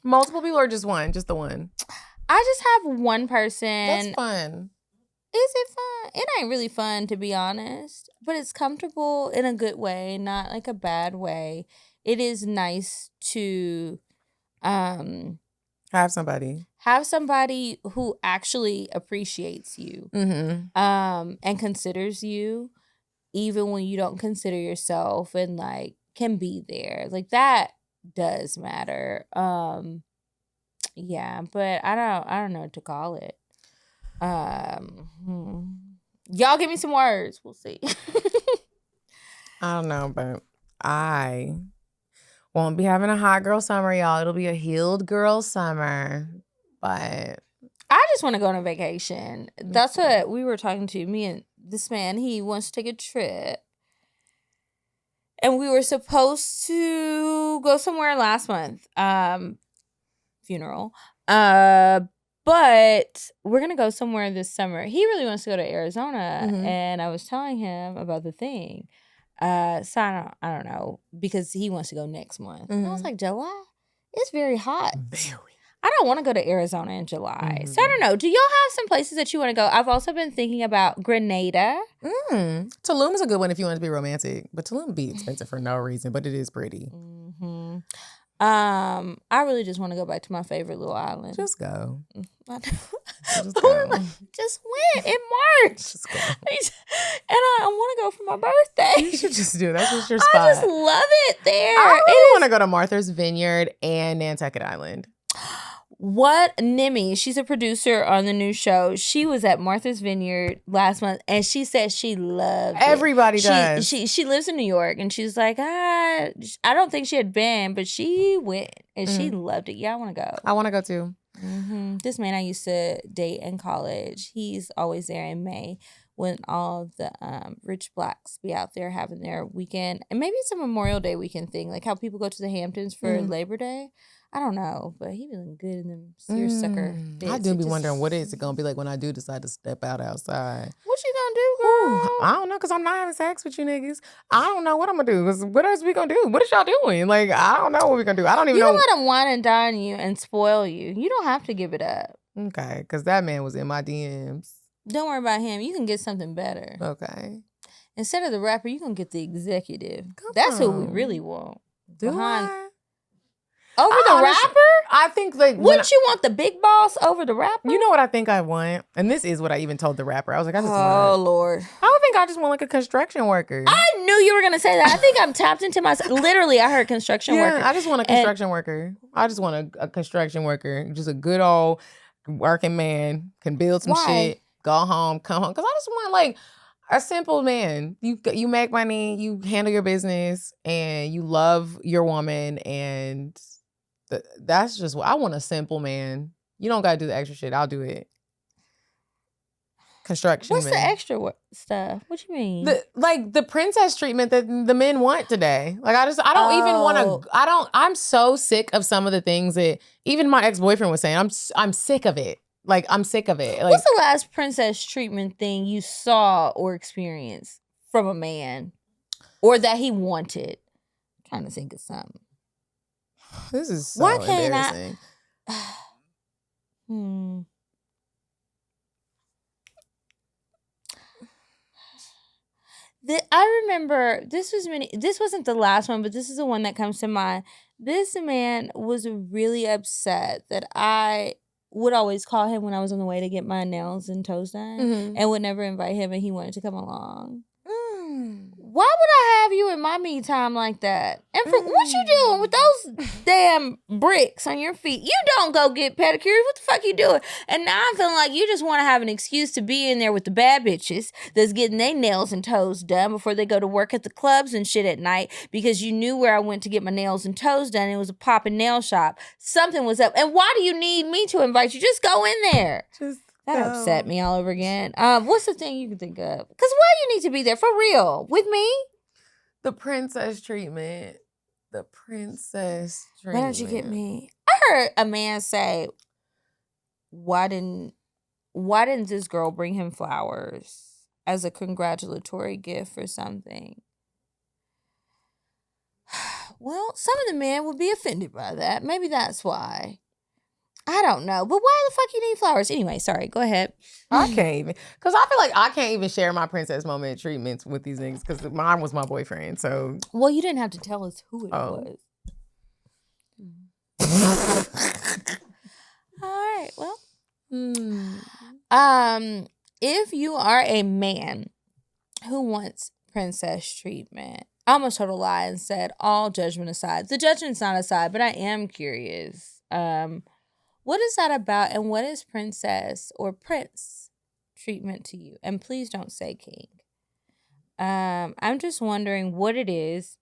Multiple people or just one? Just the one? I just have one person. That's fun. Is it fun? It ain't really fun, to be honest, but it's comfortable in a good way, not like a bad way. It is nice to have somebody who actually appreciates you, and considers you even when you don't consider yourself, and like can be there. Like that does matter. Yeah, but I don't know what to call it. Y'all give me some words. We'll see. I don't know, but I won't be having a hot girl summer, y'all. It'll be a healed girl summer. But I just want to go on a vacation. That's what we were talking to. Me and this man, he wants to take a trip. And we were supposed to go somewhere last month. Funeral. But we're going to go somewhere this summer. He really wants to go to Arizona. And I was telling him about the thing. So I don't know, because he wants to go next month. And I was like, July? It's very hot. I don't want to go to Arizona in July. So I don't know. Do y'all have some places that you want to go? I've also been thinking about Grenada. Tulum is a good one if you want to be romantic. But Tulum be expensive for no reason, but it is pretty. I really just want to go back to my favorite little island. Just go. Just went in March. Just go. And I want to go for my birthday. You should just do it. That's just your spot. I just love it there. I really want to go to Martha's Vineyard and Nantucket Island. What Nimi, she's a producer on the new show. She was at Martha's Vineyard last month, and she said she loved it. Everybody does. She lives in New York, and she's like, I don't think she had been, but she went, and she loved it. Yeah, I want to go. I want to go too. This man I used to date in college, he's always there in May when all the rich blacks be out there having their weekend. And maybe it's a Memorial Day weekend thing, like how people go to the Hamptons for Labor Day. I don't know, but he be looking good in them seersucker. I do be wondering what is it going to be like when I do decide to step out outside. What you gonna do, girl? I don't know, because I'm not having sex with you niggas. I don't know what I'm going to do. Because what else we going to do? What is y'all doing? Like, I don't know what we're going to do. I don't even know. You can let him wine and dine you and spoil you. You don't have to give it up. Okay, because that man was in my DMs. Don't worry about him. You can get something better. Okay. Instead of the rapper, you can get the executive. That's who we really want. Over the rapper? I think like wouldn't you want the big boss over the rapper? You know what I think I want? And this is what I even told the rapper. I was like, I just want Lord. I would think I just want like a construction worker. I knew you were gonna say that. I think I'm tapped into myself. Literally, I heard construction worker. I just want a construction worker. I just want a construction worker. Just a good old working man, can build some shit, go home, come home. Cause I just want like a simple man. You make money, you handle your business, and you love your woman, and that's just what I want. A simple man. You don't gotta do the extra shit. I'll do it. Construction. What's the extra stuff? What you mean? The princess treatment that the men want today. Like I don't even want to. I'm so sick of some of the things that even my ex-boyfriend was saying. I'm sick of it. Like I'm sick of it. Like, what's the last princess treatment thing you saw or experienced from a man, or that he wanted? I'm trying to think of something. This is so embarrassing. I remember this wasn't the last one, but this is the one that comes to mind. This man was really upset that I would always call him when I was on the way to get my nails and toes done and would never invite him, and he wanted to come along. Why would I have you in my me time like that? And for what you doing with those damn bricks on your feet? You don't go get pedicures. What the fuck you doing? And now I'm feeling like you just want to have an excuse to be in there with the bad bitches that's getting their nails and toes done before they go to work at the clubs and shit at night because you knew where I went to get my nails and toes done. It was a poppin' nail shop. Something was up. And why do you need me to invite you? Just go in there. That upset me all over again. What's the thing you can think of? Because why you need to be there for real with me? The princess treatment. Why don't you get me? I heard a man say, "Why didn't this girl bring him flowers as a congratulatory gift for something?" Well, some of the men would be offended by that. Maybe that's why. I don't know. But why the fuck you need flowers? Anyway, sorry. Go ahead. I can't even. Because I feel like I can't even share my princess moment treatments with these niggas because mine was my boyfriend. So. Well, you didn't have to tell us who it was. All right. Well. If you are a man who wants princess treatment, I almost told a lie and said all judgment aside. The judgment's not aside, but I am curious. What is that about, and what is princess or prince treatment to you? And please don't say king. I'm just wondering what it is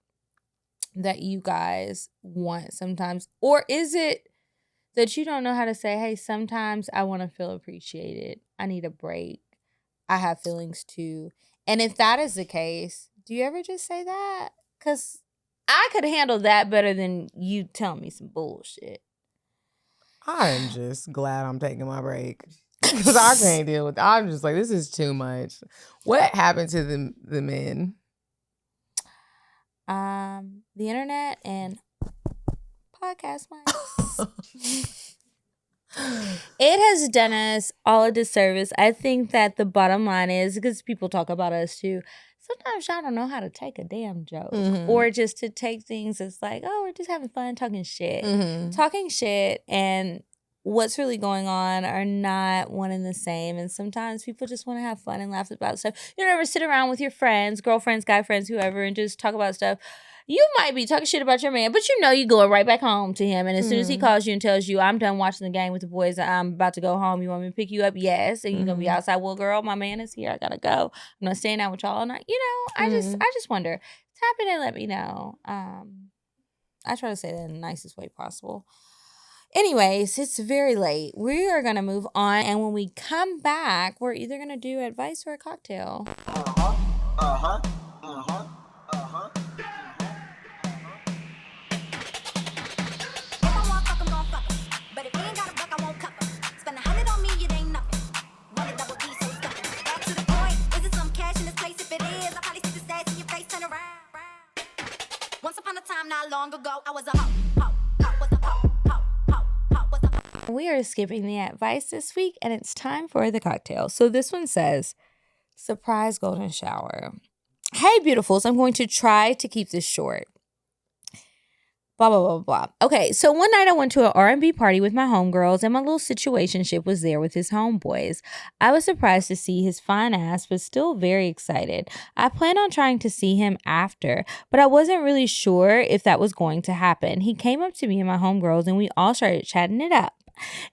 that you guys want sometimes. Or is it that you don't know how to say, hey, sometimes I want to feel appreciated. I need a break. I have feelings too. And if that is the case, do you ever just say that? Because I could handle that better than you tell me some bullshit. I'm just glad I'm taking my break because I can't deal with it. I'm just like, this is too much. What happened to the men? The internet and podcast mics. It has done us all a disservice. I think that the bottom line is, because people talk about us too, sometimes y'all don't know how to take a damn joke or just to take things as like, oh, we're just having fun talking shit. Talking shit and what's really going on are not one and the same. And sometimes people just want to have fun and laugh about stuff. You don't ever sit around with your friends, girlfriends, guy friends, whoever, and just talk about stuff. You might be talking shit about your man, but you know you going right back home to him. And as soon as he calls you and tells you, I'm done watching the game with the boys, I'm about to go home. You want me to pick you up? Yes. And you're going to be outside. Well, girl, my man is here. I got to go. I'm not staying out with y'all all night. You know, I just wonder. Tap in and let me know. I try to say that in the nicest way possible. Anyways, it's very late. We are going to move on. And when we come back, we're either going to do advice or a cocktail. Once upon a time, not long ago, I was a hoe. We are skipping the advice this week, and it's time for the cocktail. So this one says, surprise golden shower. Hey, beautifuls, I'm going to try to keep this short. Blah, blah, blah, blah. Okay, so one night I went to an R&B party with my homegirls, and my little situationship was there with his homeboys. I was surprised to see his fine ass, but still very excited. I planned on trying to see him after, but I wasn't really sure if that was going to happen. He came up to me and my homegirls, and we all started chatting it up.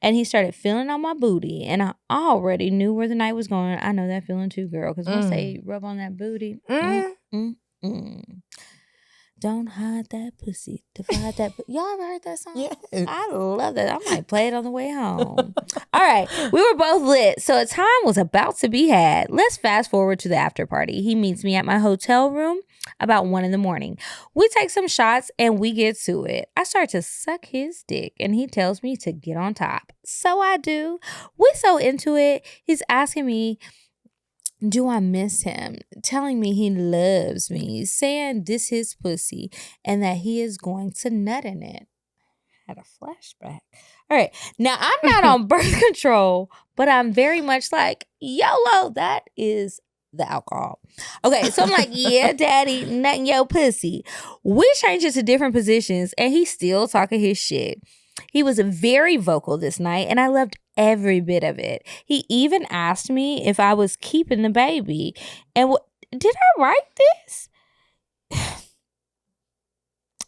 And he started feeling on my booty, and I already knew where the night was going. I know that feeling too, girl, because once they rub on that booty, don't hide that pussy, divide that. Y'all ever heard that song? Yes. I love that. I might play it on the way home. All right. We were both lit, so time was about to be had. Let's fast forward to the after party. He meets me at my hotel room about 1 a.m. We take some shots and we get to it. I start to suck his dick and he tells me to get on top. So I do. We so into it. He's asking me, do I miss him? Telling me he loves me, saying this his pussy and that he is going to nut in it. Had a flashback. All right. Now, I'm not on birth control, but I'm very much like, YOLO, that is the alcohol. Okay, so I'm like, yeah, daddy, nothing your pussy. We changed it to different positions, and he's still talking his shit. He was very vocal this night, and I loved every bit of it. He even asked me if I was keeping the baby. And did I write this?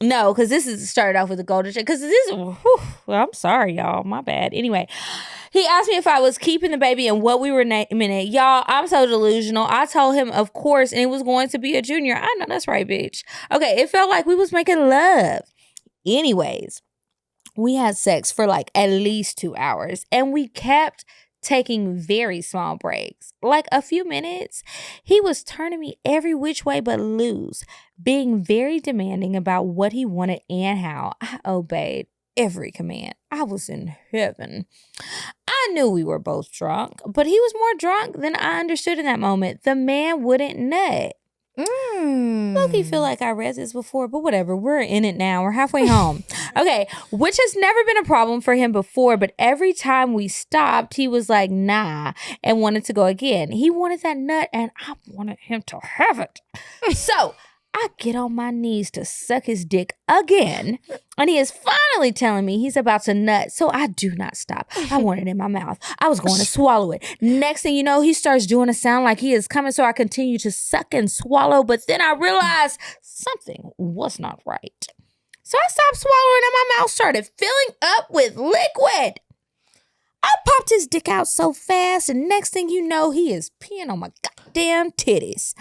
No, because this is started off with a golden check. Because this is, well, I'm sorry, y'all. My bad. Anyway, he asked me if I was keeping the baby and what we were naming it. Y'all, I'm so delusional. I told him, of course, and it was going to be a junior. I know that's right, bitch. Okay, it felt like we was making love. Anyways, we had sex for like at least 2 hours, and we kept taking very small breaks, like a few minutes. He was turning me every which way but loose, being very demanding about what he wanted and how. I obeyed every command. I was in heaven. I knew we were both drunk, but he was more drunk than I understood in that moment. The man wouldn't nut. Loki feel like I read this before, but whatever. We're in it now. We're halfway home. Okay, which has never been a problem for him before, but every time we stopped, he was like, nah, and wanted to go again. He wanted that nut, and I wanted him to have it. So I get on my knees to suck his dick again, and he is finally telling me he's about to nut, so I do not stop. I want it in my mouth. I was going to swallow it. Next thing you know, he starts doing a sound like he is coming, so I continue to suck and swallow, but then I realized something was not right. So I stopped swallowing, and my mouth started filling up with liquid. I popped his dick out so fast, and next thing you know, he is peeing on my goddamn titties.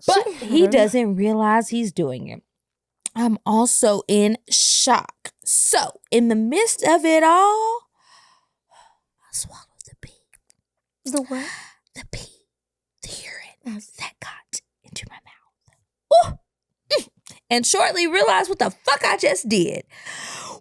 But he doesn't realize he's doing it. I'm also in shock. So, in the midst of it all, I swallowed the pee. The what? The pee. The urine that got into my mouth. Ooh. And shortly realized what the fuck I just did.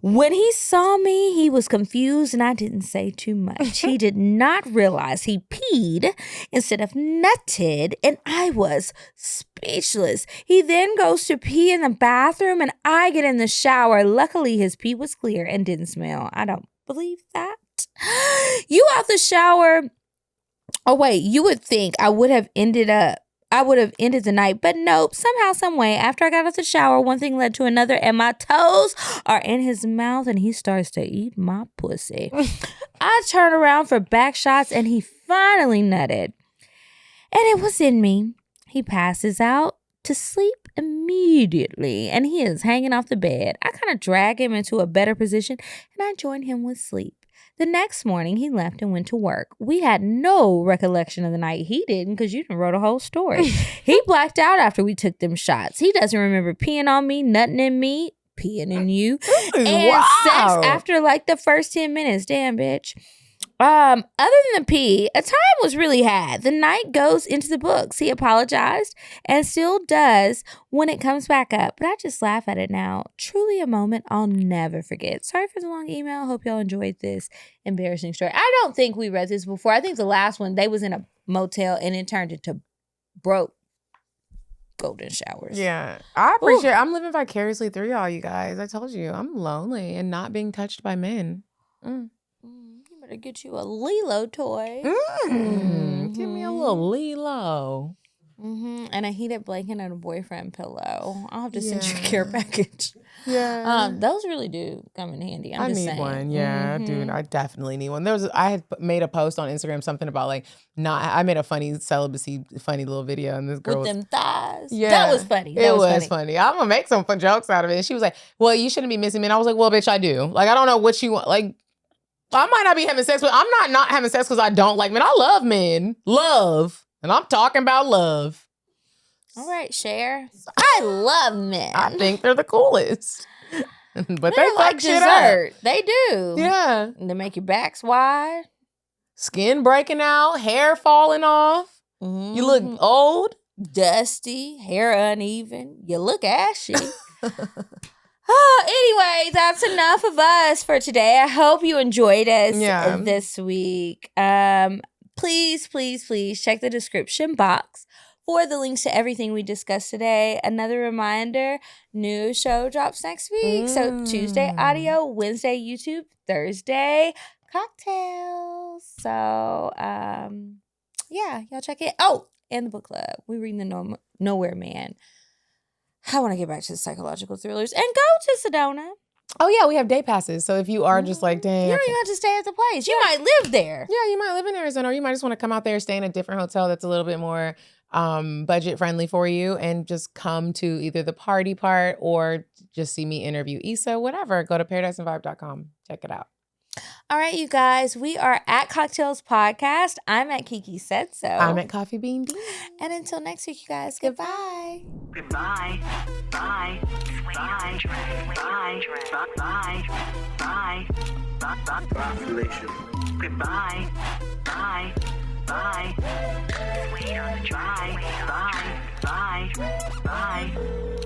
When he saw me, he was confused and I didn't say too much. He did not realize he peed instead of nutted, and I was speechless. He then goes to pee in the bathroom and I get in the shower. Luckily, his pee was clear and didn't smell. I don't believe that. You out the shower. Oh, wait, you would think I would have ended the night, but nope. Somehow, some way, after I got out the shower, one thing led to another, and my toes are in his mouth, and he starts to eat my pussy. I turn around for back shots, and he finally nutted, and it was in me. He passes out to sleep immediately, and he is hanging off the bed. I kind of drag him into a better position, and I join him with sleep. The next morning, he left and went to work. We had no recollection of the night. He didn't, because you done wrote a whole story. He blacked out after we took them shots. He doesn't remember peeing on me, nutting in me, peeing in you, and sex after like the first 10 minutes. Damn, bitch. Other than the pee, a time was really had. The night goes into the books. He apologized and still does when it comes back up, but I just laugh at it now. Truly a moment I'll never forget. Sorry for the long email. Hope y'all enjoyed this embarrassing story. I don't think we read this before. I think the last one, they was in a motel and it turned into broke golden showers. Yeah. I appreciate it. I'm living vicariously through y'all, you guys. I told you, I'm lonely and not being touched by men. To get you a Lilo toy. Give me a little Lilo. And a heated blanket and a boyfriend pillow. I'll have to send you a care package. Yeah. Those really do come in handy. I need saying. one. Yeah, dude. I definitely need one. I had made a post on Instagram, something about like I made a funny celibacy, funny little video, and this girl with them thighs. Yeah, that was funny. It was funny. I'm gonna make some fun jokes out of it. And she was like, "Well, you shouldn't be missing men." I was like, "Well, bitch, I do. Like, I don't know what you want. Like, I might not be having sex, but I'm not having sex because I don't like men. I love men. Love. And I'm talking about love." All right, Cher. I love men. I think they're the coolest. But they like dessert. They do. Yeah. And they make your backs wide. Skin breaking out, hair falling off. You look old. Dusty, hair uneven. You look ashy. Anyway, that's enough of us for today. I hope you enjoyed us this week. Please, please, please check the description box for the links to everything we discussed today. Another reminder, new show drops next week. So Tuesday, audio, Wednesday, YouTube, Thursday, CockTales. So, yeah, y'all check it. Oh, and the book club. We're reading the Nowhere Man. I want to get back to the psychological thrillers and go to Sedona. Oh, yeah, we have day passes. So if you are just like, dang. You don't even have to stay at the place. You might live there. Yeah, you might live in Arizona, or you might just want to come out there, stay in a different hotel that's a little bit more budget friendly for you, and just come to either the party part or just see me interview Issa, whatever. Go to paradiseandvibe.com. Check it out. All right, you guys, we are at CockTales Podcast. I'm at Kiki Said So. I'm at Coffee Bean Bean. And until next week, you guys, goodbye. Goodbye. Bye. Bye. Bye. Bye. Bye. Population. Goodbye. Bye. Bye. Sweet on the dry. Bye. Bye. Bye.